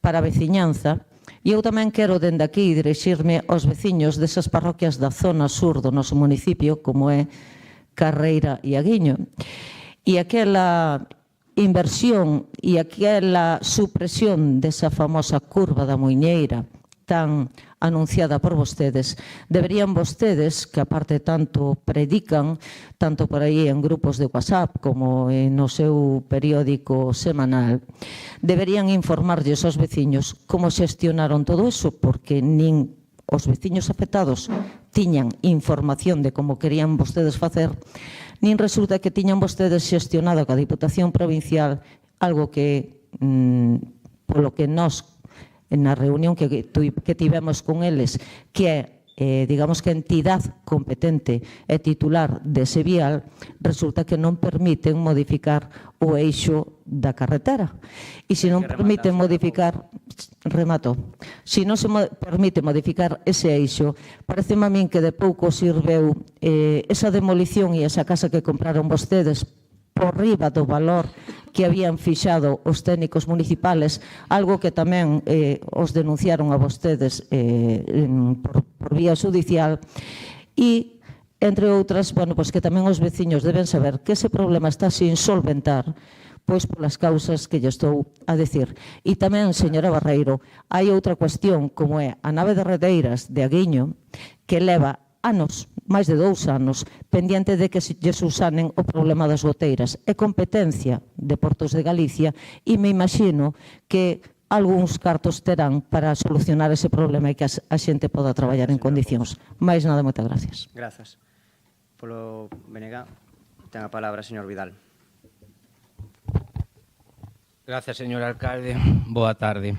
para a veciñanza, e eu tamén quero, dende aquí, dirixirme aos veciños desas parroquias da zona sur do noso municipio, como é Carreira e Aguiño. E aquela inversión e aquela supresión desa famosa curva da Muiñeira tan anunciada por vostedes, deberían vostedes, que aparte tanto predican, tanto por aí en grupos de WhatsApp como no seu periódico semanal, deberían informarlles aos veciños como xestionaron todo eso, porque nin os veciños afectados tiñan información de como querían vostedes facer, nin resulta que tiñan vostedes xestionado ca Diputación Provincial algo que, polo que nós, na reunión que tivemos con eles, que é, digamos que a entidade competente e titular dese vial, resulta que non permiten modificar o eixo da carretera. E se non permiten modificar, se non se permite modificar ese eixo, pareceme a min que de pouco sirveu esa demolición e esa casa que compraron vostedes por riba do valor que habían fixado os técnicos municipales, algo que tamén os denunciaron a vostedes por vía judicial, e, entre outras, que tamén os veciños deben saber que ese problema está sin solventar, pois polas causas que lle estou a decir. E tamén, señora Barreiro, hai outra cuestión, como é a nave de Redeiras de Aguiño, que leva anos, máis de 2 anos, pendiente de que lle subsanen o problema das goteiras. É competencia de Portos de Galicia e me imagino que algúns cartos terán para solucionar ese problema e que a xente poda traballar en condicións. Máis nada, moitas gracias. Grazas. Polo BNG, ten a palabra o señor Vidal. Grazas, señor alcalde. Boa tarde.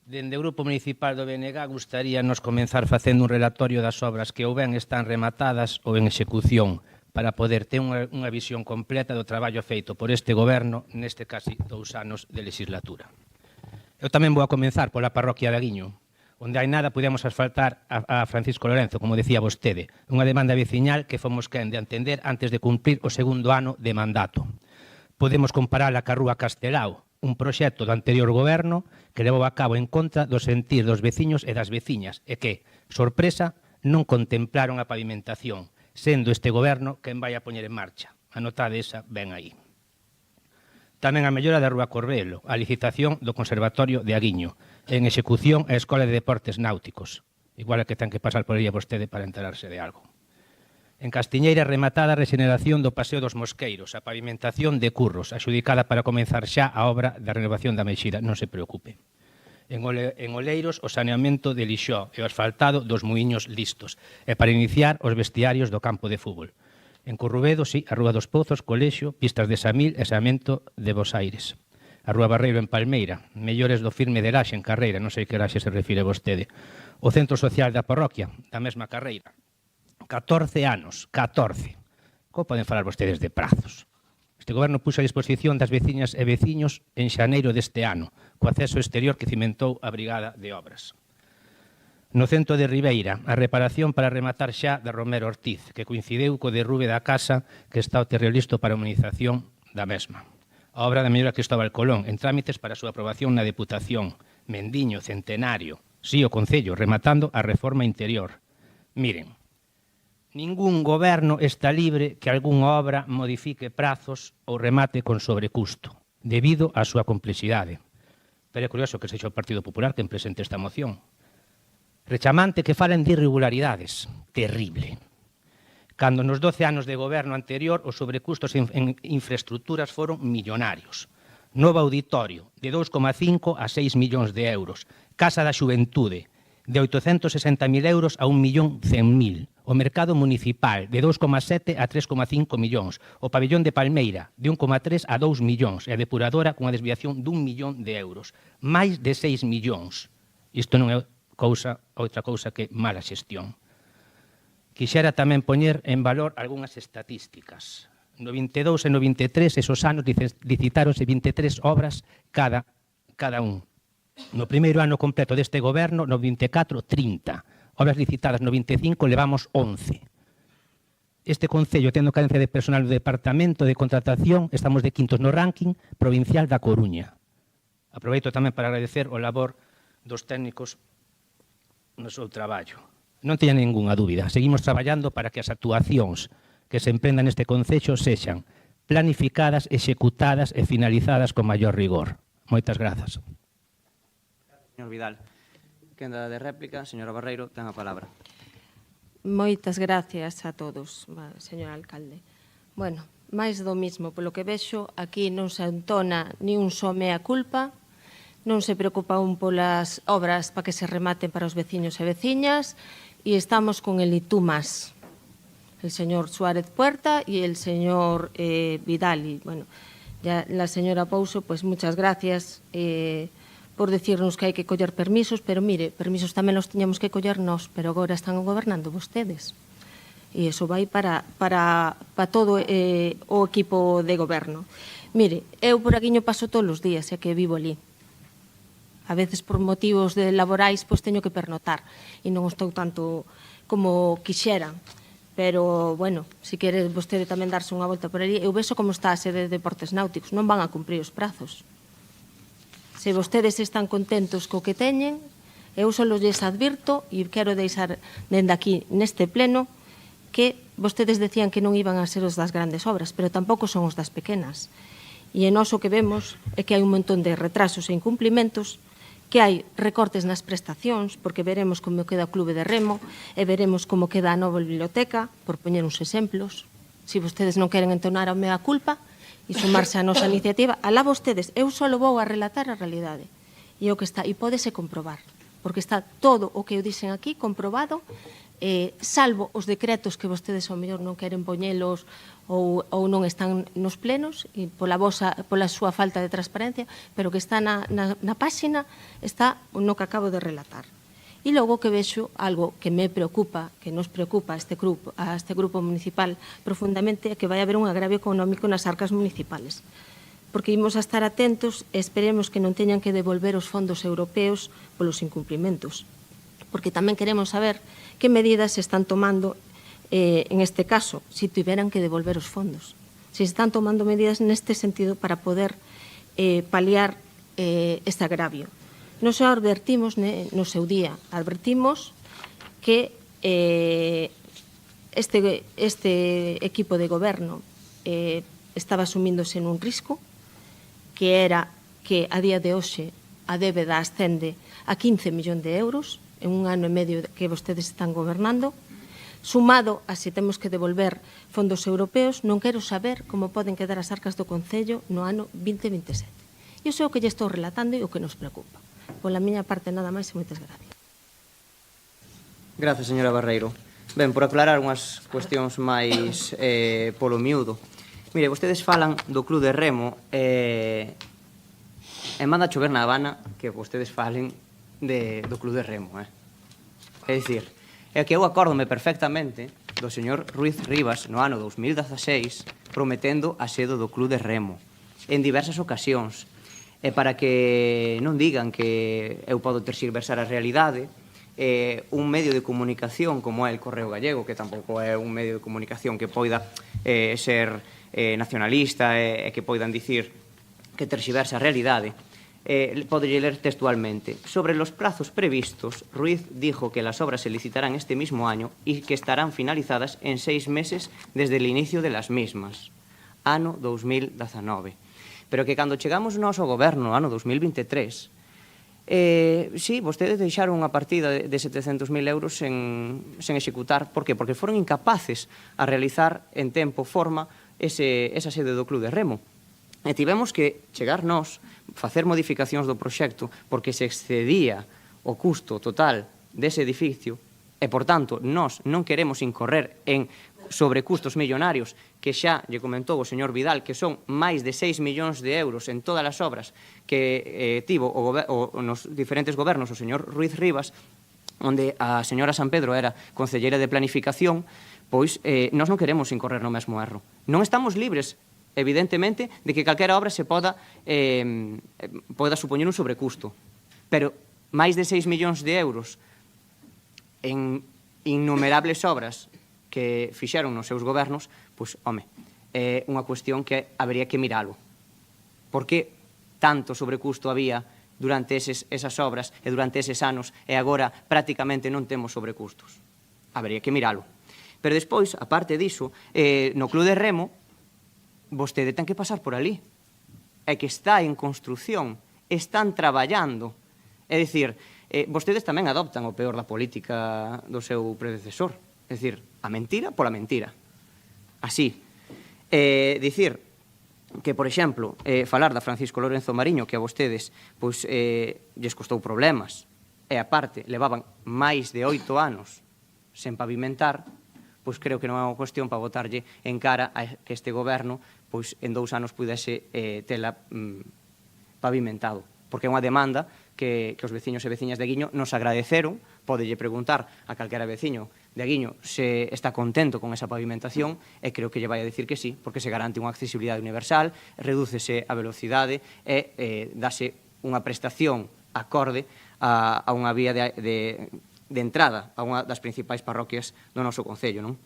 Dende o Grupo Municipal do BNG gustaríanos comenzar facendo un relatorio das obras que ou ben están rematadas ou en execución para poder ter unha visión completa do traballo feito por este goberno neste casi 2 anos de legislatura. Eu tamén vou a comenzar pola parroquia de Aguiño, onde hai nada podemos asfaltar a Francisco Lorenzo, como decía vostede, unha demanda veciñal que fomos quen de entender antes de cumprir o 2º ano de mandato. Podemos comparala ca Rúa Castelao, un proxecto do anterior goberno que levou a cabo en contra do sentir dos veciños e das veciñas e que, sorpresa, non contemplaron a pavimentación, sendo este goberno quen vai a poñer en marcha. A nota desa ven aí. Tamén a mellora da Rúa Corbelo, a licitación do Conservatorio de Aguiño, en execución a Escola de Deportes Náuticos. Igual é que ten que pasar por aí a vostede para enterarse de algo. En Castiñeira, rematada a rexeneración do Paseo dos Mosqueiros, a pavimentación de Curros, axudicada para comenzar xa a obra da renovación da Meixira, non se preocupe. En Oleiros, o saneamento de Lixó e o asfaltado dos muiños listos, e para iniciar os vestiarios do campo de fútbol. En Currubedo, sí, a Rúa dos Pozos, colexio, pistas de Samil e saneamento de Bosaires. A Rúa Barreiro en Palmeira, mellores do firme de Laxe en Carreira, non sei que Laxe se refire vostede. O Centro Social da Parroquia, da mesma Carreira. 14 anos, 14. Como poden falar vostedes de prazos? Este goberno puxo a disposición das veciñas e veciños en xaneiro deste ano, co acceso exterior que cimentou a Brigada de Obras. No centro de Ribeira, a reparación para rematar xa da Romero Ortiz, que coincideu co derrube da casa que está o terreo listo para a humanización da mesma. A obra da mellora Cristóbal Colón, en trámites para a súa aprobación na Deputación. Mendiño, Centenario. Sí, o Concello, rematando a reforma interior. Miren, ningún goberno está libre que algunha obra modifique prazos ou remate con sobrecusto, debido á súa complexidade. Pero é curioso que sexa o Partido Popular quen presente esta moción. Rechamante que falen de irregularidades. Terrible. Cando nos 12 anos de goberno anterior os sobrecustos en infraestructuras foron millonarios. Novo auditorio, de 2,5 a 6 millóns de euros. Casa da Xuventude, de 860.000 euros a 1.100.000. O mercado municipal, de 2,7 a 3,5 millóns. O pabellón de Palmeira, de 1,3 a 2 millóns. E a depuradora, cunha desviación d'1 millón de euros. Mais de 6 millóns. Isto non é outra cousa que mala xestión. Quixera tamén poñer en valor algunhas estatísticas. No 22 e no 23, esos anos licitáronse 23 obras cada un. No primeiro ano completo deste goberno, no 24, 30. Obras licitadas no 25, levamos 11. Este Concello, tendo carencia de personal do Departamento de Contratación, estamos de quintos no ranking provincial da Coruña. Aproveito tamén para agradecer o labor dos técnicos no seu traballo. Non teñan ningunha dúbida. Seguimos traballando para que as actuacións que se emprendan neste Concello sexan planificadas, executadas e finalizadas con maior rigor. Moitas grazas. Señor Vidal, quenda de réplica, señora Barreiro, ten a palabra. Moitas gracias a todos, señor alcalde. Bueno, máis do mismo, polo que vexo, aquí non se entona ni un só mea culpa, non se preocupa un polas obras para que se rematen para os veciños e veciñas, e estamos con el y tú más, el señor Suárez Puerta y el señor Vidal. Y bueno, ya la señora Pouso, pues muchas gracias por decirnos que hai que coller permisos, pero mire, permisos tamén los tiñamos que coller nós, pero agora están gobernando vostedes. E iso vai para todo o equipo de goberno. Mire, eu por aguiño paso todos os días, xa que vivo ali. A veces por motivos laborais pois teño que pernotar e non estou tanto como quixeran. Pero, bueno, se quere vostede tamén darse unha volta por ali, eu vexo como está a sede de Deportes Náuticos, non van a cumprir os prazos. Se vostedes están contentos co que teñen, eu só lles advirto e quero deixar dende aquí neste pleno que vostedes decían que non iban a ser os das grandes obras, pero tampouco son os das pequenas. E en nós o que vemos é que hai un montón de retrasos e incumplimentos, que hai recortes nas prestacións, porque veremos como queda o Clube de Remo e veremos como queda a nova biblioteca, por poñer uns exemplos. Se vostedes non queren entonar a mea culpa e sumarse á nosa iniciativa, alá vostedes, eu só vou a relatar a realidade. E o que está, e pódese comprobar, porque está todo o que eu dixen aquí comprobado, salvo os decretos que vostedes ao mellor non queren poñelos ou non están nos plenos e pola súa falta de transparencia, pero que está na páxina, está no que acabo de relatar. E logo que vexo algo que me preocupa, que nos preocupa a este grupo municipal profundamente, é que vai haber un agravio económico nas arcas municipales. Porque imos a estar atentos e esperemos que non teñan que devolver os fondos europeos polos incumplimentos. Porque tamén queremos saber que medidas se están tomando en este caso, se tiveran que devolver os fondos. Se están tomando medidas neste sentido para poder paliar este agravio. Nos advertimos no seu día, advertimos que este equipo de goberno estaba asumíndose nun risco, que era que a día de hoxe a débeda ascende a 15 millóns de euros en un ano e medio que vostedes están gobernando, sumado a se temos que devolver fondos europeos, non quero saber como poden quedar as arcas do Concello no ano 2027. E iso é o que lle estou relatando e o que nos preocupa. Pola miña parte nada máis e moitas gracias. Gracias, señora Barreiro. Ben, por aclarar unhas cuestións máis polo miúdo. Mire, vostedes falan do Club de Remo e manda chover na Habana que vostedes falen do Club de Remo. É dicir, é que eu acórdome perfectamente do señor Ruiz Rivas no ano 2016 prometendo a sede do Club de Remo en diversas ocasións. E para que non digan que eu podo terxiversar a realidade, un medio de comunicación como é el Correo Gallego, que tampouco é un medio de comunicación que poida ser nacionalista e que poidan dicir que terxiversa a realidade. Pode ler textualmente. Sobre los plazos previstos, Ruiz dijo que las obras se licitarán este mismo año y que estarán finalizadas en 6 meses desde el inicio de las mismas. Ano 2019. Pero que cando chegamos nós ao goberno, ano 2023, sí, vostedes deixaron unha partida de 700.000 euros sen executar. Por qué? Porque foron incapaces a realizar en tempo, forma, esa sede do Club de Remo. E tivemos que chegar nós, facer modificacións do proxecto, porque se excedía o custo total dese edificio, e, por tanto, nós non queremos incorrer en sobrecustos millonarios, que xa lle comentou o señor Vidal, que son máis de 6 millóns de euros en todas as obras que tivo nos diferentes gobernos o señor Ruiz Rivas, onde a señora San Pedro era concelleira de planificación, pois nós non queremos incorrer no mesmo erro. Non estamos libres, evidentemente, de que calquera obra se poda supoñer un sobrecusto. Pero máis de 6 millóns de euros en innumerables obras que fixeron nos seus gobernos, pois, home, é unha cuestión que habería que miralo. Por que tanto sobrecusto había durante esas obras e durante eses anos e agora prácticamente non temos sobrecustos? Habería que miralo. Pero despois, aparte diso, no Club de Remo, vostede ten que pasar por ali. É que está en construción, están traballando. É dicir, vostedes tamén adoptan o peor da política do seu predecesor. É dicir, a mentira pola mentira. Así. Dicir que, por exemplo, falar da Francisco Lorenzo Mariño, que a vostedes pois, lles costou problemas, e aparte levaban máis de 8 anos sen pavimentar, pois creo que non é unha cuestión para votarlle en cara a que este goberno pois en 2 anos pudese tela pavimentado. Porque é unha demanda que os veciños e veciñas de Aguiño nos agradeceron. Podelle preguntar a calquera veciño de Aguiño se está contento con esa pavimentación, e creo que lle vai a dicir que sí, porque se garante unha accesibilidade universal, redúcese a velocidade e dase unha prestación acorde a unha vía de entrada a unha das principais parroquias do noso concello, non?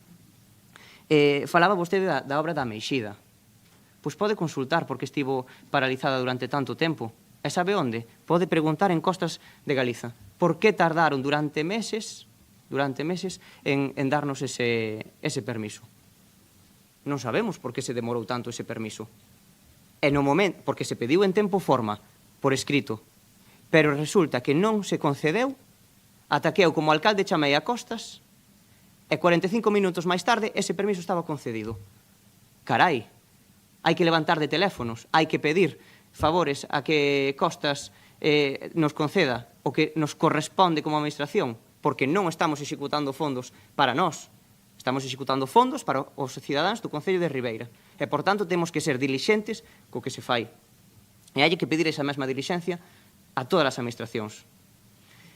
Falaba vostede da obra da Meixida. Pois pode consultar porque estivo paralizada durante tanto tempo. E sabe onde? Pode preguntar en Costas de Galiza. Por que tardaron durante meses en darnos ese permiso? Non sabemos por que se demorou tanto ese permiso. E no momento, porque se pediu en tempo forma, por escrito, pero resulta que non se concedeu ata que eu, como alcalde, chamei a Costas e 45 minutos máis tarde ese permiso estaba concedido. Carai, hai que levantar de teléfonos, hai que pedir favores a que Costas nos conceda o que nos corresponde como administración, porque non estamos executando fondos para nós, estamos executando fondos para os cidadáns do Concello de Ribeira. E, por tanto, temos que ser dilixentes co que se fai. E hai que pedir esa mesma dilixencia a todas as administracións.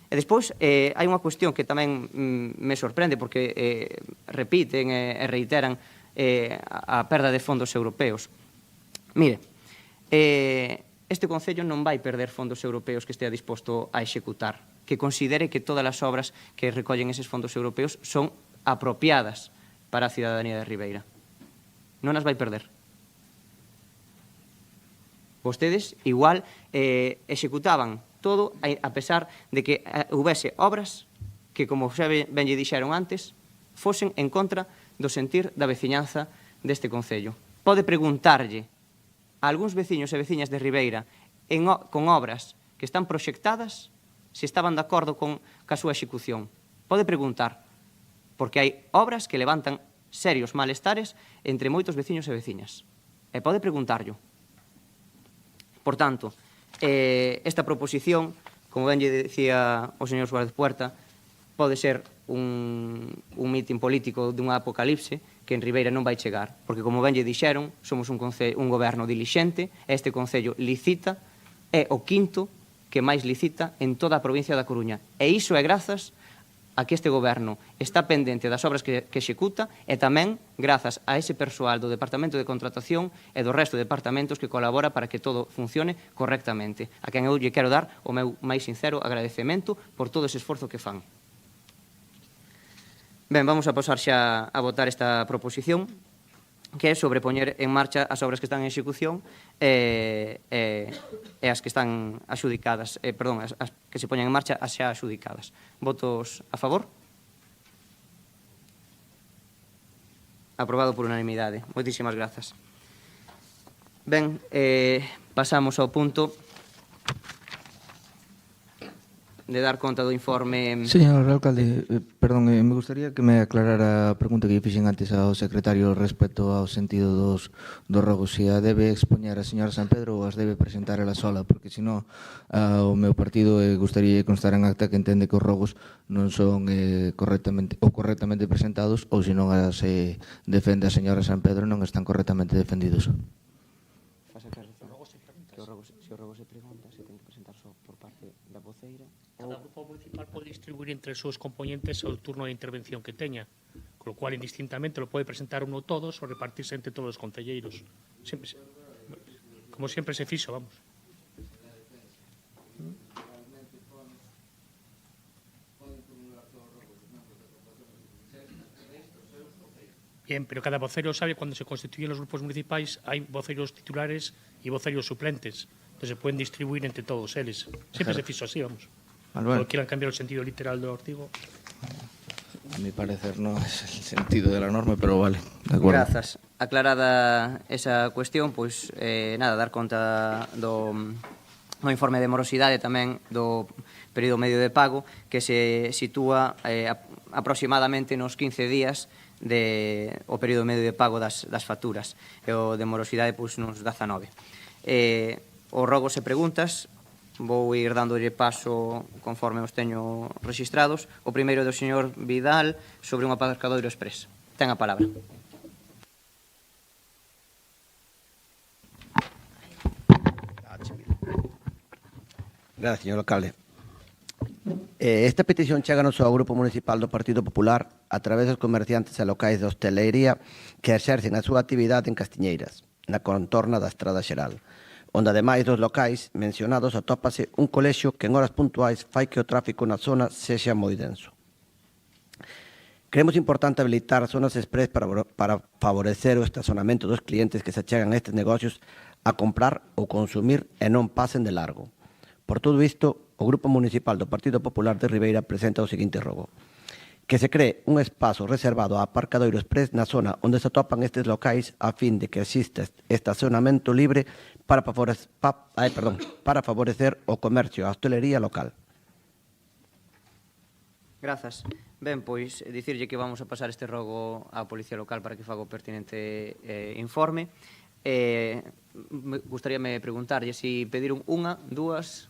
E despois, hai unha cuestión que tamén me sorprende, porque repiten e reiteran a perda de fondos europeos. Mire, este Concello non vai perder fondos europeos que estea disposto a executar, que considere que todas as obras que recollen eses fondos europeos son apropiadas para a cidadanía de Ribeira. Non as vai perder. Vostedes, igual, executaban todo a pesar de que houvese obras que, como xa ben lle dixeron antes, fosen en contra do sentir da veciñanza deste Concello. Pode preguntarlle a algúns veciños e veciñas de Ribeira con obras que están proxectadas se estaban de acordo con a súa execución. Pode preguntar, porque hai obras que levantan serios malestares entre moitos veciños e veciñas. E pode preguntarlo. Por tanto, esta proposición, como ben lle dicía o señor Suárez Puerta, pode ser un mitin político dunha apocalipse que en Ribeira non vai chegar, porque, como ben lle dixeron, somos un goberno dilixente, e este Concello licita, é o quinto que máis licita en toda a provincia da Coruña. E iso é grazas a que este goberno está pendente das obras que executa, e tamén grazas a ese persoal do Departamento de Contratación e do resto de departamentos que colabora para que todo funcione correctamente, a quen eu lle quero dar o meu máis sincero agradecemento por todo ese esforzo que fan. Ben, vamos a pasar xa a votar esta proposición. que é sobre poñer en marcha as obras que están en execución e as que están axudicadas, perdón, as que se poñen en marcha as xa axudicadas. Votos a favor? Aprobado por unanimidade. Moitísimas grazas. Ben, pasamos ao punto de dar conta do informe. Señor alcalde, perdón, me gustaría que me aclarara a pregunta que lle fixen antes ao secretario respecto ao sentido dos rogos, se a debe expoñer a señora San Pedro ou as debe presentar ela sola, porque senón o meu partido gustaría constar en acta que entende que os rogos non son correctamente presentados, ou senón as defende a señora San Pedro non están correctamente defendidos. Se o rogo se pregunta, se ten que presentar só por parte da voceira. Cada grupo municipal pode distribuir entre os seus componentes o turno de intervención que teña, con lo cual indistintamente lo pode presentar uno todos ou repartirse entre todos os concelleiros. Como sempre se fixo, vamos. Bien, pero cada vocero sabe cuando se constituyen los grupos municipais hai voceros titulares e voceros suplentes. Entonces se pueden distribuir entre todos eles. Sempre se fixo así, vamos. Bueno. O quieran cambiar el sentido literal do artigo. A mi parecer no es el sentido de la norma, pero vale, de acuerdo. Grazas. Aclarada esa cuestión, pois, nada, dar conta do informe de morosidade tamén do período medio de pago, que se sitúa aproximadamente nos 15 días o período medio de pago das facturas, e o de morosidade pois, nos 19. Os rogos e preguntas, vou ir dándolle paso conforme os teño registrados. O primeiro do señor Vidal sobre un aparcadoiro express. Ten a palabra. Gracias, señor alcalde. Esta petición cheganos ao Grupo Municipal do Partido Popular a través dos comerciantes e locais de hostelería que exercen a súa actividade en Castiñeiras, na contorna da Estrada Xeral, onde ademais dos locais mencionados atópase un colexio que en horas puntuais fai que o tráfico na zona sexa moi denso. Creemos importante habilitar zonas express para favorecer o estacionamento dos clientes que se achegan a estes negocios a comprar ou consumir e non pasen de largo. Por todo isto, o Grupo Municipal do Partido Popular de Ribeira presenta o seguinte rogo: que se cree un espazo reservado a aparcadoiro express na zona onde se atopan estes locais a fin de que exista estacionamento libre para favorecer o comercio e a hostelería local. Grazas. Ben, pois, dicirlle que vamos a pasar este rogo á Policía Local para que faga o pertinente informe. Gustaríame preguntarlle se pediron unha, dúas...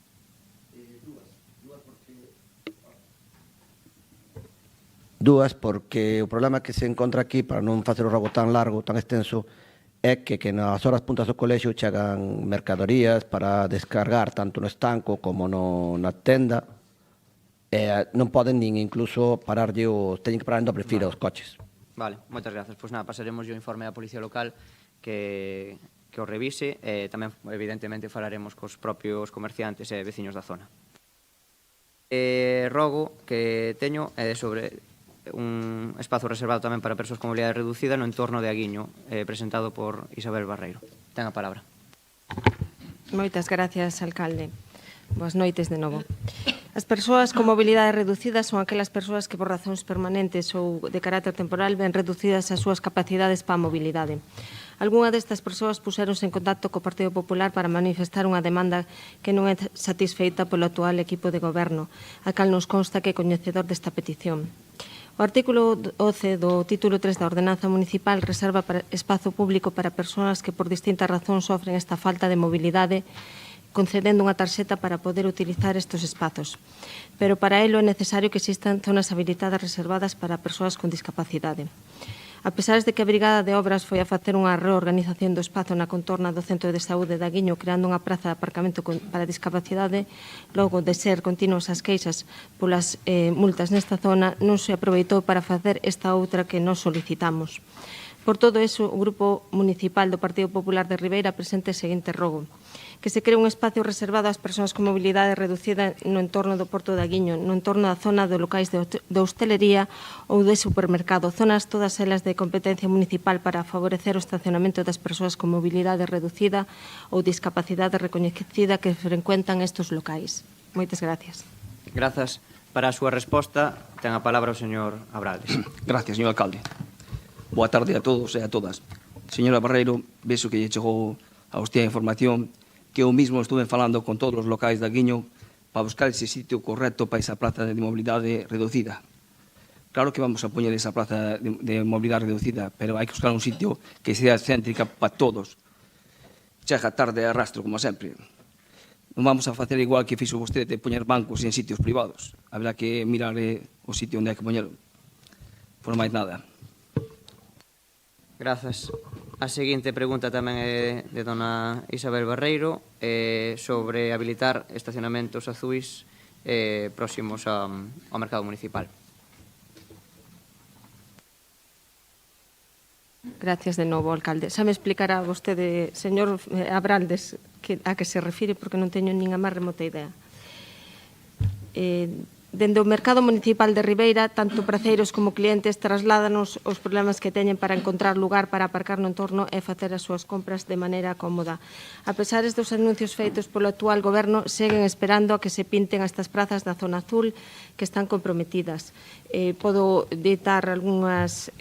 Dúas, porque o problema que se encontra aquí, para non facer o robo tan largo, tan extenso, é que nas horas puntas do colexio chegan mercadorías para descargar tanto no estanco como na tenda, e non poden nin incluso pararlle teñen que parar en doble fila os coches. Vale, moitas grazas. Pois nada, pasaremos o informe á Policía Local que o revise, e tamén, evidentemente, falaremos cos propios comerciantes e veciños da zona. Rogo que teño é sobre un espazo reservado tamén para persoas con mobilidade reducida no entorno de Aguiño, presentado por Isabel Barreiro. Ten a palabra. Moitas gracias, alcalde. Boas noites de novo. As persoas con mobilidade reducida son aquelas persoas que por razóns permanentes ou de carácter temporal ven reducidas as súas capacidades para a mobilidade. Algunha destas persoas puxéronse en contacto co Partido Popular para manifestar unha demanda que non é satisfeita polo actual equipo de goberno, a cal nos consta que é coñecedor desta petición. O artículo 12 do título 3 da Ordenanza Municipal reserva espazo público para persoas que por distintas razóns sofren esta falta de mobilidade, concedendo unha tarxeta para poder utilizar estes espazos. Pero para ello é necesario que existan zonas habilitadas reservadas para persoas con discapacidade. A pesar de que a Brigada de Obras foi a facer unha reorganización do espazo na contorna do Centro de Saúde de Aguiño, creando unha praza de aparcamento para discapacidade, logo de ser continuas as queixas polas multas nesta zona, non se aproveitou para facer esta outra que nos solicitamos. Por todo eso, o Grupo Municipal do Partido Popular de Ribeira presenta o seguinte rogo: que se cree un espacio reservado ás persoas con mobilidade reducida no entorno do Porto de Aguiño, no entorno da zona de locais de hostelería ou de supermercado, zonas todas elas de competencia municipal para favorecer o estacionamento das persoas con mobilidade reducida ou discapacidade recoñecida que frecuentan estes locais. Moitas gracias. Grazas. Para a súa resposta, ten a palabra o señor Abraldes. Gracias, señor alcalde. Boa tarde a todos e a todas. Señora Barreiro, vexo que lle chegou a usted a información que eu mismo estuve falando con todos os locais de Aguiño para buscar ese sitio correcto para esa plaza de mobilidade reducida. Claro que vamos a poñer esa plaza de mobilidade reducida, pero hai que buscar un sitio que sea céntrica para todos. Chega tarde a rastro, como sempre. Non vamos a facer igual que fixo vostede de poñer bancos en sitios privados. Habrá que mirar o sitio onde hai que poñelo. Por máis nada. Grazas. A seguinte pregunta tamén é de dona Isabel Barreiro sobre habilitar estacionamentos azuis próximos ao mercado municipal. Gracias de novo, alcalde. Xa me explicará vostede, señor Abraldes, a que se refire, porque non teño nin a máis remota idea. Dende o mercado municipal de Ribeira, tanto praceiros como clientes trasládanos os problemas que teñen para encontrar lugar para aparcar no entorno e facer as súas compras de maneira cómoda. A pesar dos anuncios feitos polo actual goberno, seguen esperando a que se pinten estas prazas da zona azul que están comprometidas. Podo ditar algunhas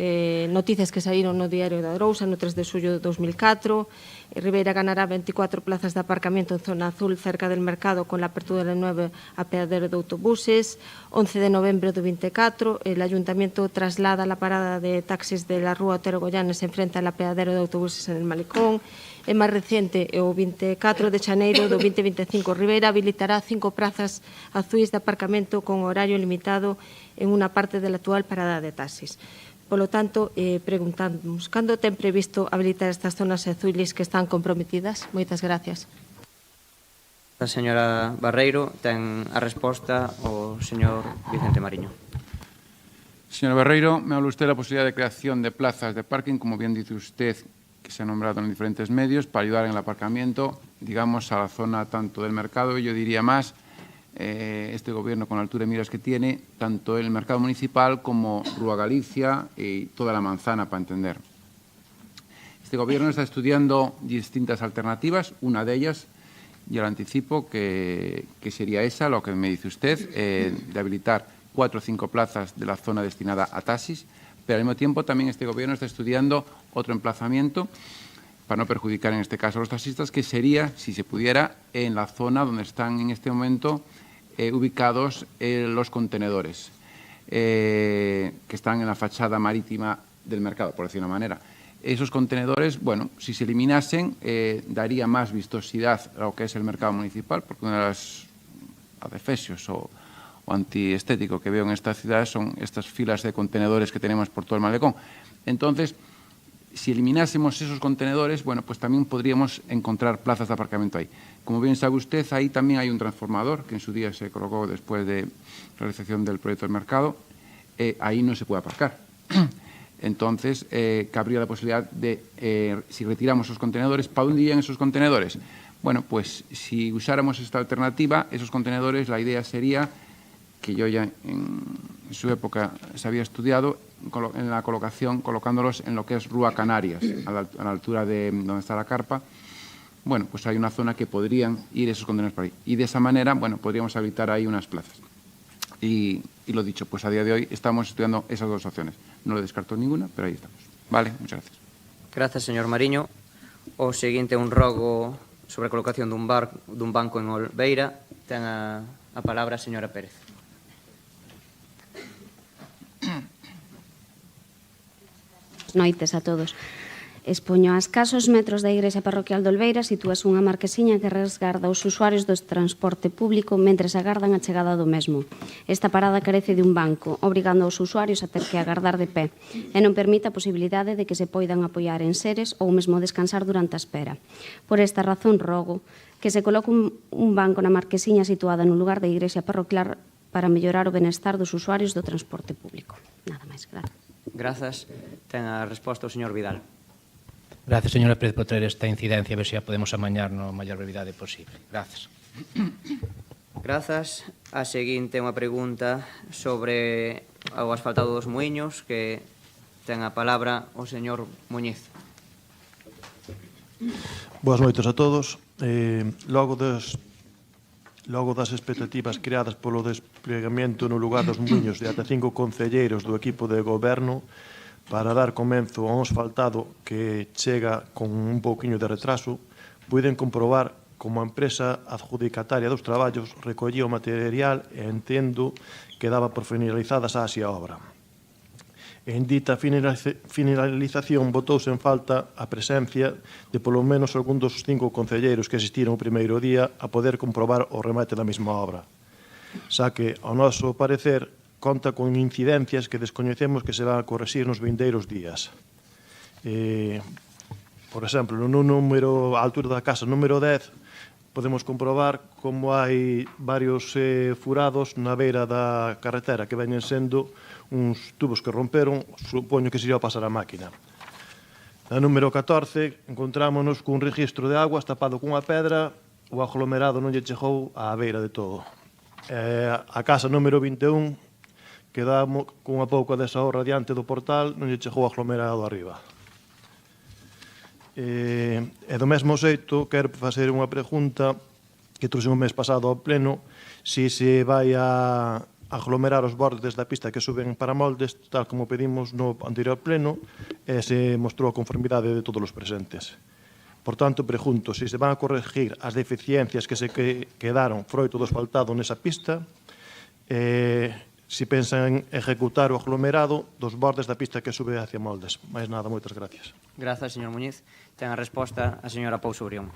noticias que saíron no Diario da Arousa no 3 de xullo de 2004. Ribeira ganará 24 plazas de aparcamiento en zona azul cerca del mercado con la apertura del nuevo apeadero de autobuses. 11 de novembro de 24, el Ayuntamiento traslada la parada de taxis de la Rúa Otero Goyanes enfrente al apeadero de autobuses en el Malecón. E máis reciente, o 24 de xaneiro do 2025, Ribeira habilitará 5 prazas azuis de aparcamento con horario limitado en unha parte da actual parada de taxis. Polo tanto, preguntamos, cando ten previsto habilitar estas zonas azuis que están comprometidas? Moitas gracias. A señora Barreiro ten a resposta o señor Vicente Mariño. Señora Barreiro, me habla usted de la posibilidad de creación de plazas de parking, como bien dice usted, que se ha nombrado en diferentes medios, para ayudar en el aparcamiento, digamos, a la zona tanto del mercado, y yo diría más, este gobierno con la altura de miras que tiene, tanto el mercado municipal como Rúa Galicia y toda la manzana, para entender. Este gobierno está estudiando distintas alternativas, una de ellas, ya lo anticipo, que sería esa, lo que me dice usted, de habilitar 4 o 5 plazas de la zona destinada a taxis, pero al mismo tiempo también este gobierno está estudiando otro emplazamiento, para no perjudicar en este caso a los taxistas, que sería, si se pudiera, en la zona donde están en este momento ubicados los contenedores, que están en la fachada marítima del mercado, por decir una manera. Esos contenedores, bueno, si se eliminasen, daría más vistosidad a lo que es el mercado municipal, porque uno de los adefesios o antiestético que veo en esta ciudad son estas filas de contenedores que tenemos por todo el malecón. Entonces, si eliminásemos esos contenedores, bueno, pues también podríamos encontrar plazas de aparcamiento ahí. Como bien sabe usted, ahí también hay un transformador que en su día se colocó después de la realización del proyecto del mercado. Ahí no se puede aparcar. Entonces, cabría la posibilidad de, si retiramos esos contenedores, ¿para dónde irían esos contenedores? Bueno, pues si usáramos esta alternativa, esos contenedores, la idea sería, que yo ya en su época se había estudiado, en la colocación, colocándolos en lo que es Rúa Canarias, a la altura de donde está la carpa. Bueno, pues hay una zona que podrían ir esos contenedores por ahí. Y de esa manera, bueno, podríamos habilitar ahí unas plazas. Y lo dicho, pues a día de hoy estamos estudiando esas dos opciones. No lo descarto ninguna, pero ahí estamos. Vale, muchas gracias. Grazas, señor Mariño. O seguinte un rogo sobre a colocación dun banco en Olveira. Ten a palabra a señora Pérez. Noites a todos. Expoño a escasos metros da igrexa parroquial de Olveira sitúase unha marquesiña que resgarda os usuarios do transporte público mentres agardan a chegada do mesmo. Esta parada carece de un banco, obrigando aos usuarios a ter que agardar de pé e non permite a posibilidade de que se poidan apoiar en seres ou mesmo descansar durante a espera. Por esta razón rogo que se coloque un banco na marquesiña situada no lugar da igrexa parroquial para mellorar o benestar dos usuarios do transporte público. Nada máis, gracias. Grazas. Ten a resposta o señor Vidal. Gracias, señora Pérez, por traer esta incidencia, a ver se a podemos amañar no maior brevidade posible. Grazas. Grazas. A seguinte é unha pregunta sobre o asfaltado dos Muiños, que ten a palabra o señor Muñiz. Boas noites a todos. Logo das expectativas creadas polo desplegamento no lugar dos Muiños de ata 5 concelleiros do equipo de goberno para dar comenzo a un asfaltado que chega con un pouquiño de retraso, puiden comprobar como a empresa adjudicataria dos traballos recollía o material e entendo que daba por finalizadas así a obra. En dita finalización botouse en falta a presencia de polo menos algún dos 5 concelleiros que asistiron o primeiro día a poder comprobar o remate da mesma obra. Xa que, ao noso parecer, conta con incidencias que descoñecemos que se van a correxir nos vindeiros días. Por exemplo, no número, a altura da casa número 10, podemos comprobar como hai varios furados na beira da carretera que veñen sendo uns tubos que romperon, supoño que se iba a pasar a máquina. Na número 14, encontrámonos cun registro de aguas tapado cunha pedra, o aglomerado non lle chegou á beira de todo. A casa número 21, que dá cunha pouca desa hora diante do portal, non lle chegou aglomerado arriba. E do mesmo xeito, quero facer unha pregunta que trouxe un mes pasado ao pleno, se vai a aglomerar os bordes da pista que suben para moldes, tal como pedimos no anterior pleno, e se mostrou a conformidade de todos os presentes. Por tanto, pregunto se van a corregir as deficiencias que se quedaron froito do asfaltado nesa pista, se pensan en ejecutar o aglomerado dos bordes da pista que sube hacia moldes. Mais nada, moitas gracias. Grazas, señor Muñiz. Ten a resposta a señora Pouso Brión.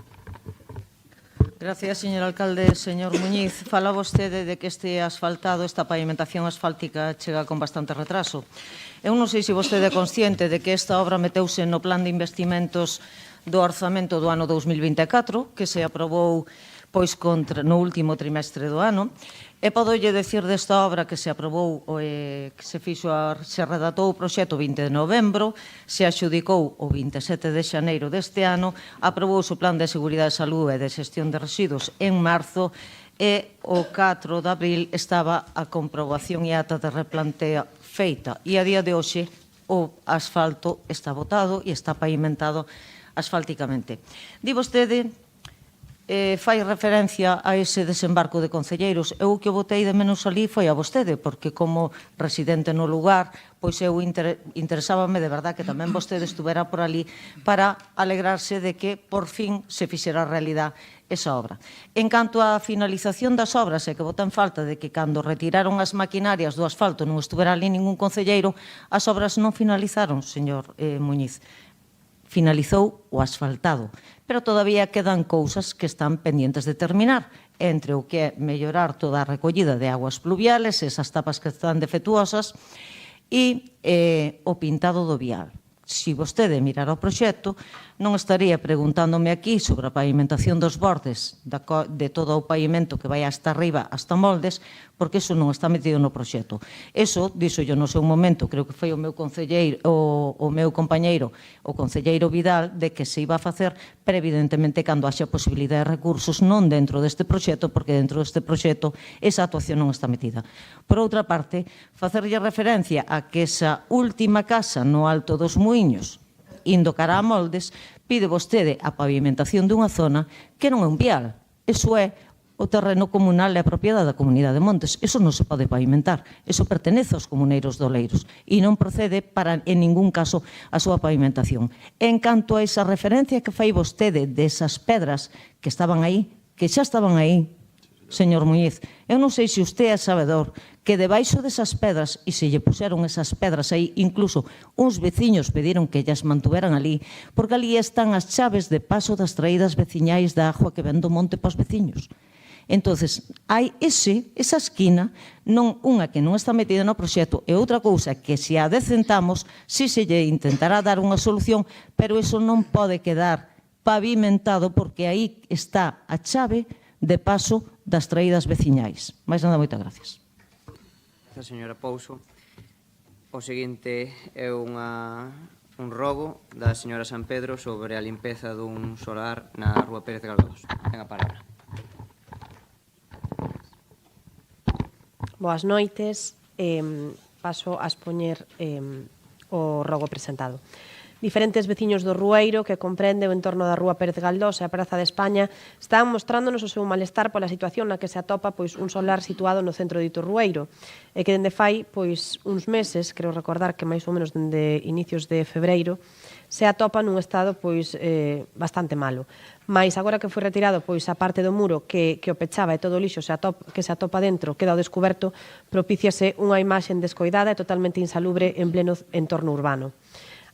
Gracias, señor alcalde. Señor Muñiz, fala vostede de que este asfaltado, esta pavimentación asfáltica, chega con bastante retraso. Eu non sei se vostede é consciente de que esta obra meteuse no plan de investimentos do orzamento do ano 2024, que se aprobou no último trimestre do ano, e podolle decir desta obra que se aprobou, que se redactou o proxecto 20 de novembro, se adxudicou o 27 de xaneiro deste ano, aprobouse o Plan de Seguridade de Saúde e de Xestión de Residuos en marzo, e o 4 de abril estaba a comprobación e ata de replantea feita, e a día de hoxe o asfalto está botado e está pavimentado asfálticamente. Di vostede fai referencia a ese desembarco de concelleiros. Eu que o botei de menos ali foi a vostede, porque como residente no lugar, pois eu interesábame de verdad que tamén vostede estuvera por ali para alegrarse de que por fin se fixera realidad esa obra. En canto á finalización das obras, e que botan falta de que cando retiraron as maquinarias do asfalto non estuvera ali ningún concelleiro, as obras non finalizaron, señor Muñiz. Finalizou o asfaltado, pero todavía quedan cousas que están pendientes de terminar, entre o que é mellorar toda a recollida de aguas pluviales, esas tapas que están defectuosas, e o pintado do vial. Se vostede mirar o proxecto, non estaría preguntándome aquí sobre a pavimentación dos bordes de todo o pavimento que vai hasta arriba, hasta moldes, porque iso non está metido no proxecto. Iso, dixo yo no seu momento, creo que foi o meu concelleiro, o meu compañeiro, o concelleiro Vidal, de que se iba a facer, pero evidentemente cando haxa posibilidade de recursos non dentro deste proxecto, porque dentro deste proxecto esa actuación non está metida. Por outra parte, facerlle referencia a que esa última casa no Alto dos Muiños, indo cara a moldes, pide vostede a pavimentación dunha zona que non é un vial. Iso é o terreno comunal e a propiedade da Comunidade de Montes. Iso non se pode pavimentar. Iso pertenece aos comuneiros de Oleiros e non procede para, en ningún caso, a súa pavimentación. En canto a esa referencia que fai vostede desas pedras que estaban aí, que xa estaban aí, señor Muñiz, eu non sei se usted é sabedor que debaixo desas pedras, e se lle puseron esas pedras aí, incluso uns veciños pediron que ellas mantuveran ali, porque ali están as chaves de paso das traídas veciñais da agua que ven do monte para os veciños. Entonces, hai esa esquina, non unha que non está metida no proxecto, e outra cousa que se a decentamos, si se lle intentará dar unha solución, pero iso non pode quedar pavimentado porque aí está a chave de paso das traídas veciñais. Mais nada, moitas gracias. Gracias, señora Pouso. o seguinte é un rogo da señora San Pedro sobre a limpeza dun solar na Rúa Pérez Galdós. Ten a palabra. Boas noites. Paso a expoñer o rogo presentado. Diferentes veciños do Rueiro, que comprende o entorno da Rúa Pérez Galdós e a Praza de España, están mostrándonos o seu malestar pola situación na que se atopa un solar situado no centro dito Rueiro, e que dende fai uns meses, creo recordar que máis ou menos dende inicios de febreiro, se atopa nun estado bastante malo. Mais agora que foi retirado a parte do muro que o pechaba e todo o lixo que se atopa dentro queda ao descoberto, propíciase unha imaxe descoidada e totalmente insalubre en pleno entorno urbano.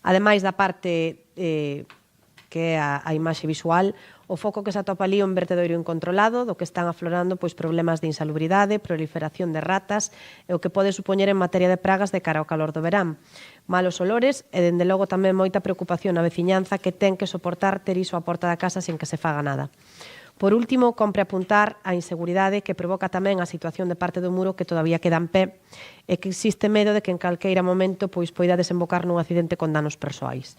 Ademais da parte que é a imaxe visual, o foco que se atopa ali é un vertedoiro incontrolado, do que están aflorando problemas de insalubridade, proliferación de ratas e o que pode supoñer en materia de pragas de cara ao calor do verán. Malos olores e, dende logo, tamén moita preocupación na veciñanza que ten que soportar ter iso á porta da casa sen que se faga nada. Por último, compre apuntar a inseguridade que provoca tamén a situación de parte do muro que todavía queda en pé e que existe medo de que en calqueira momento poida desembocar nun accidente con danos persoais.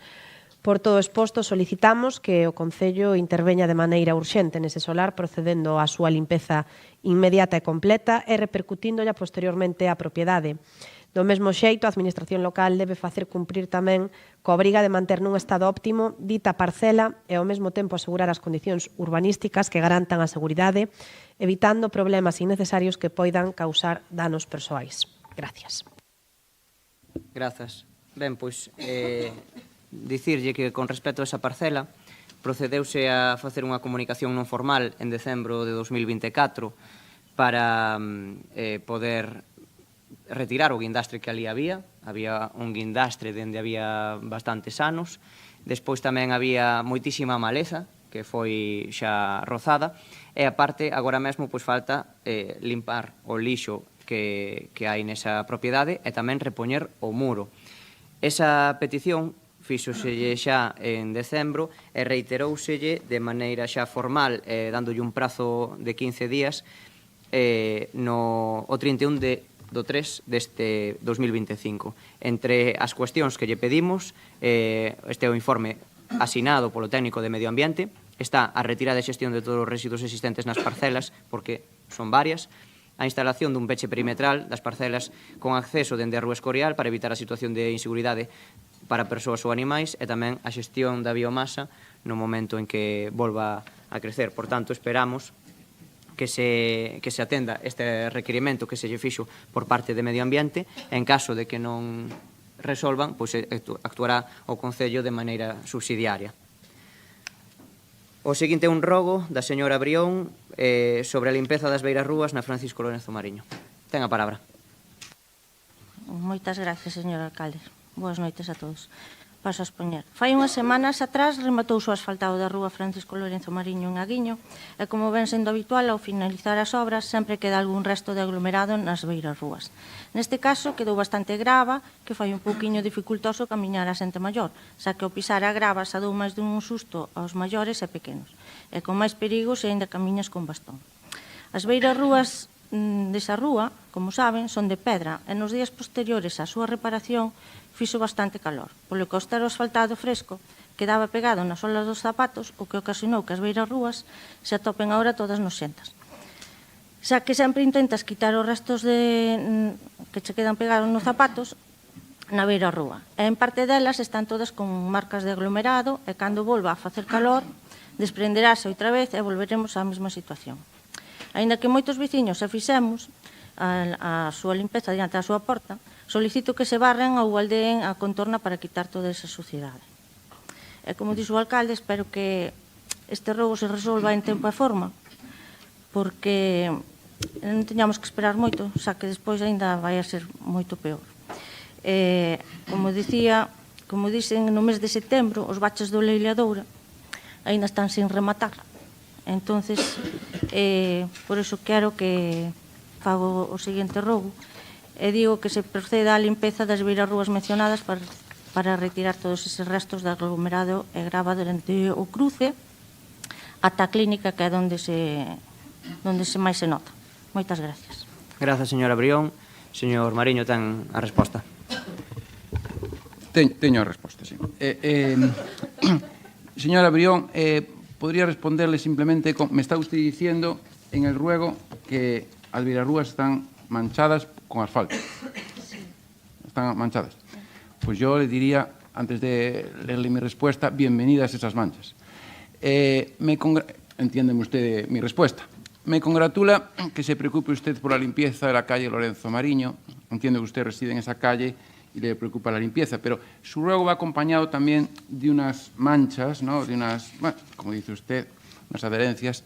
Por todo exposto, solicitamos que o Concello interveña de maneira urxente nese solar, procedendo á súa limpeza inmediata e completa e repercutíndolla posteriormente á propiedade. Do mesmo xeito, a Administración local debe facer cumprir tamén coa obriga de manter nun estado óptimo dita parcela e ao mesmo tempo asegurar as condicións urbanísticas que garantan a seguridade, evitando problemas innecesarios que poidan causar danos persoais. Gracias. Grazas. Ben, pois, dicirlle que con respecto a esa parcela procedeuse a facer unha comunicación non formal en decembro de 2024 para poder retirar o guindastre que ali había. Había un guindastre dende había bastantes anos. Despois tamén había moitísima maleza que foi xa rozada e aparte agora mesmo falta limpar o lixo que hai nesa propiedade e tamén repoñer o muro. Esa petición fíxoselle xa en decembro e reiterouselle de maneira xa formal, dándolle un prazo de 15 días o 31 do 3 deste 2025. Entre as cuestións que lle pedimos, este é o informe asinado polo técnico de Medio Ambiente, está a retirada e xestión de todos os residuos existentes nas parcelas, porque son varias, a instalación dun peche perimetral das parcelas con acceso dende a Rúa Escorial para evitar a situación de inseguridade para persoas ou animais e tamén a xestión da biomasa no momento en que volva a crecer. Por tanto, esperamos que se atenda este requirimento que se lle fixo por parte de Medio Ambiente. En caso de que non resolvan, pois actuará o Concello de maneira subsidiaria. O seguinte é un rogo da señora Brión sobre a limpeza das beiras rúas na Francisco Lorenzo Mariño. Ten a palabra. Moitas gracias, señor alcalde. Boas noites a todos. Paso a expoñer. Fai unhas semanas atrás rematouse o asfaltado da rúa Francisco Lorenzo Mariño en Aguiño e, como ven sendo habitual, ao finalizar as obras sempre queda algún resto de aglomerado nas beiras rúas. Neste caso quedou bastante grava, que fai un pouquiño dificultoso camiñar a xente maior, xa que ao pisar a grava xa dou máis dun susto aos maiores e pequenos, e con máis perigo se aínda camiñas con bastón. As beiras rúas desa rúa, como saben, son de pedra e nos días posteriores á súa reparación fixo bastante calor, polo que ao estar o asfaltado fresco quedaba pegado nas solas dos zapatos, o que ocasionou que as beiras rúas se atopen agora todas noxentas. Xa que sempre intentas quitar os restos que che quedan pegados nos zapatos na beira rúa. E en parte delas están todas con marcas de aglomerado e cando volva a facer calor desprenderase outra vez e volveremos á mesma situación. Aínda que moitos veciños se fixemos a súa limpeza diante da súa porta, solicito que se barren ou aldeen a contorna para quitar toda esa suciedade. E como dixo o alcalde, espero que este rogo se resolva en tempo e forma, porque non teñamos que esperar moito, xa que despois ainda vai a ser moito peor. Como dicen, no mes de setembro, os baches do Leiladoura ainda están sin rematar. Entonces, por iso quero que fago o seguinte rogo e digo que se proceda á limpeza das beiras rúas mencionadas para retirar todos eses restos de aglomerado e grava durante o cruce ata a clínica, que é onde máis se nota. Moitas gracias. Grazas, señora Brión. Señor Mariño, ten a resposta. Teño a resposta, sí. Señora Brión, podría responderle simplemente me está usted diciendo en el ruego que as virarrúas están manchadas con asfalto. Están manchadas. Pues yo le diría, antes de leerle mi respuesta, bienvenidas esas manchas. Entiéndeme usted mi respuesta. Me congratula que se preocupe usted por la limpieza de la calle Lorenzo Mariño. Entiendo que usted reside en esa calle y le preocupa la limpieza, pero su ruego va acompañado también de unas manchas, ¿no? De unas, bueno, como dice usted, unas adherencias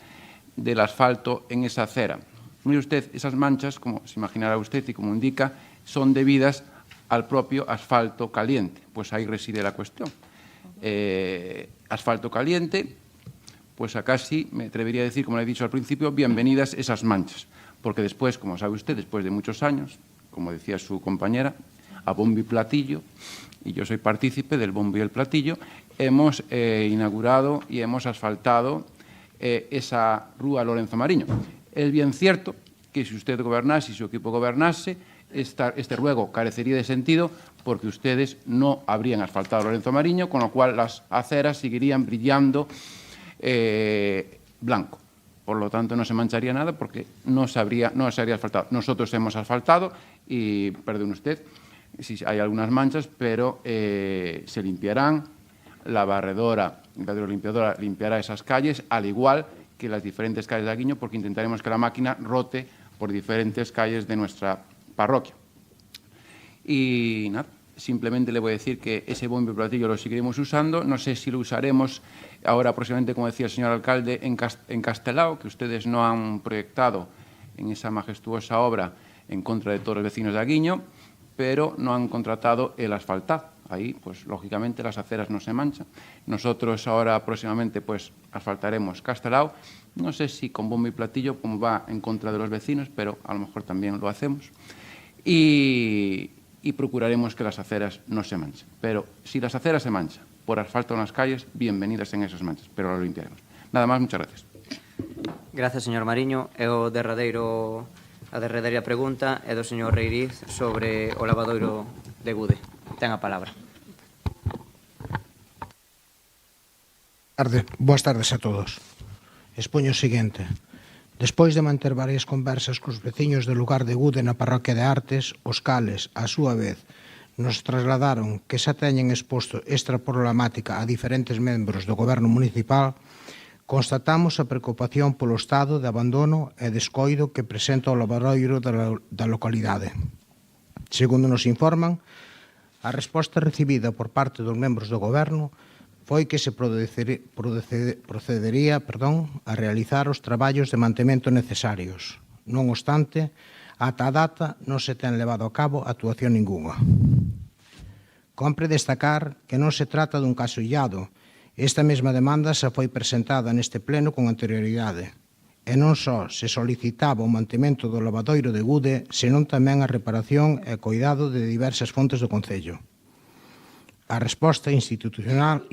del asfalto en esa acera. Mire usted, esas manchas, como se imaginará usted y como indica, son debidas al propio asfalto caliente. Pues ahí reside la cuestión. Asfalto caliente, pues acá sí me atrevería a decir, como le he dicho al principio, bienvenidas esas manchas. Porque después, como sabe usted, después de muchos años, como decía su compañera, a bombo y platillo, y yo soy partícipe del bombo y el platillo, hemos inaugurado y hemos asfaltado esa rúa Lorenzo Mariño. Es bien cierto que si usted gobernase y su equipo gobernase, este ruego carecería de sentido porque ustedes no habrían asfaltado Lorenzo Mariño, con lo cual las aceras seguirían brillando blanco. Por lo tanto, no se mancharía nada porque no se habría asfaltado. Nosotros hemos asfaltado y, perdone usted, si hay algunas manchas, pero se limpiarán. La barredora, la hidrolimpiadora limpiará esas calles, al igual que las diferentes calles de Aguiño, porque intentaremos que la máquina rote por diferentes calles de nuestra parroquia. Y nada, simplemente le voy a decir que ese bombo y platillo lo seguiremos usando. No sé si lo usaremos ahora próximamente, como decía el señor alcalde, en Castelao, que ustedes no han proyectado en esa majestuosa obra en contra de todos los vecinos de Aguiño, pero no han contratado el asfaltado. Ahí, pues, lógicamente, las aceras no se manchan. Nosotros ahora próximamente, pues, asfaltaremos Castelao. No sé si con bombo y platillo, como va en contra de los vecinos, pero a lo mejor también lo hacemos. Y procuraremos que las aceras no se manchen. Pero si las aceras se manchan por asfalto en las calles, bienvenidas en esas manchas, pero lo limpiaremos. Nada más, muchas gracias. Gracias, señor Mariño. A derradeira pregunta é do señor Reiriz sobre o lavadoiro de Gude. Ten a palabra. Boas tardes a todos. Expoño o seguinte. Despois de manter varias conversas cos veciños do lugar de Gude na parroquia de Artes, os cales, á súa vez, nos trasladaron que xa teñen exposto esta problemática a diferentes membros do goberno municipal, constatamos a preocupación polo estado de abandono e descoido que presenta o lavadoiro da localidade. Segundo nos informan, a resposta recibida por parte dos membros do goberno foi que se procedería a realizar os traballos de mantemento necesarios. Non obstante, ata a data non se ten levado a cabo actuación ningunha. Compre destacar que non se trata dun caso illado. Esta mesma demanda xa foi presentada neste pleno con anterioridade. E non só se solicitaba o mantemento do lavadoiro de Gude, senón tamén a reparación e coidado de diversas fontes do concello. A resposta institucional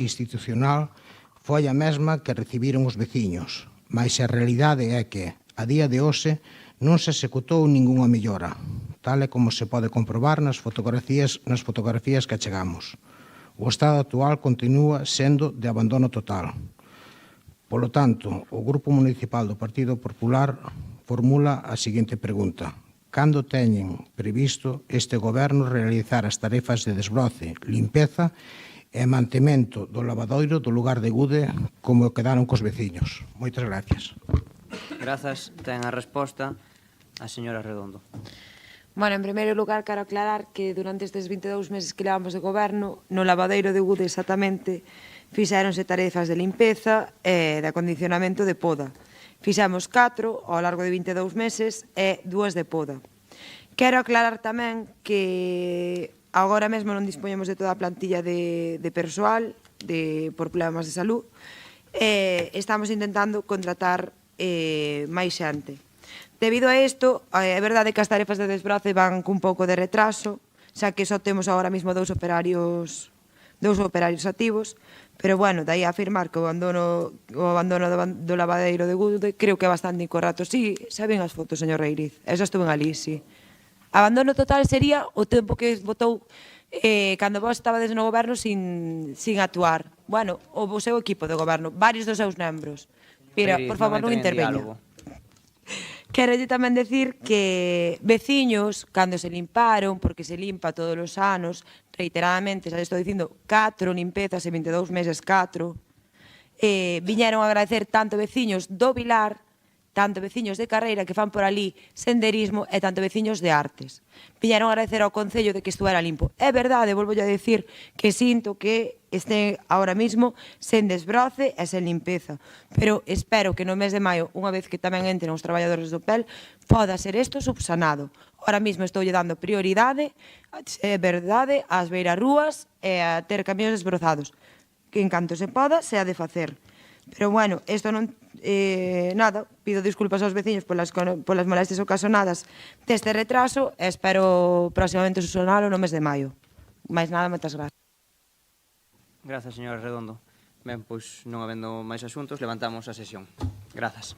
foi a mesma que recibiron os veciños, mas a realidade é que, a día de hoxe, non se executou ningunha mellora, tal e como se pode comprobar nas fotografías que achegamos. O estado actual continúa sendo de abandono total. Polo tanto, o Grupo Municipal do Partido Popular formula a seguinte pregunta. Cando teñen previsto este goberno realizar as tarefas de desbroce, limpeza e mantemento do lavadoiro do lugar de Gude como quedaron cos veciños? Moitas gracias. Grazas. Ten a resposta a señora Redondo. Bueno, en primeiro lugar, quero aclarar que durante estes 22 meses que levamos de goberno, no lavadeiro de Gude exactamente, fixéronse tarefas de limpeza e de acondicionamento de poda. Fixemos 4 ao largo de 22 meses e 2 de poda. Quero aclarar tamén que agora mesmo non dispoñemos de toda a plantilla de persoal por problemas de salud e estamos intentando contratar máis xente. Debido a isto, é verdade que as tarefas de desbroce van cun pouco de retraso, xa que só temos agora mesmo dous operarios activos, pero, bueno, dai a afirmar que o abandono do lavadeiro de Gude creo que é bastante incorrecto. Sí, xa ven as fotos, señor Reiriz, esa estuve ali, sí. Abandono total sería o tempo que botou cando vos estabades no goberno sin actuar. Bueno, o seu equipo de goberno, varios dos seus membros. Mira, por favor, non interveña. Quero tamén decir que veciños, cando se limparon, porque se limpa todos os anos, reiteradamente, xa estou dicindo, 4 limpezas en 22 meses, 4, viñeron a agradecer tanto veciños do Vilar, tanto veciños de Carreira que fan por ali senderismo e tanto veciños de Artes. Viñeron a agradecer ao Concello de que estuera limpo. É verdade, volvo a decir, que sinto que este ahora mismo sen desbroce e sen limpeza. Pero espero que no mes de maio, unha vez que tamén entren os traballadores do PEL, poda ser isto subsanado. Ahora mismo estou dando prioridade, é verdade, ás beirarrúas e a ter camións desbrozados. Que en canto se poda, se ha de facer. Pero bueno, isto non... nada, pido disculpas aos veciños polas molestias ocasionadas deste retraso e espero próximamente subsanalo no mes de maio. Mais nada, moitas gracias. Grazas, señora Redondo. Ben, pois non habendo máis asuntos, levantamos a sesión. Grazas.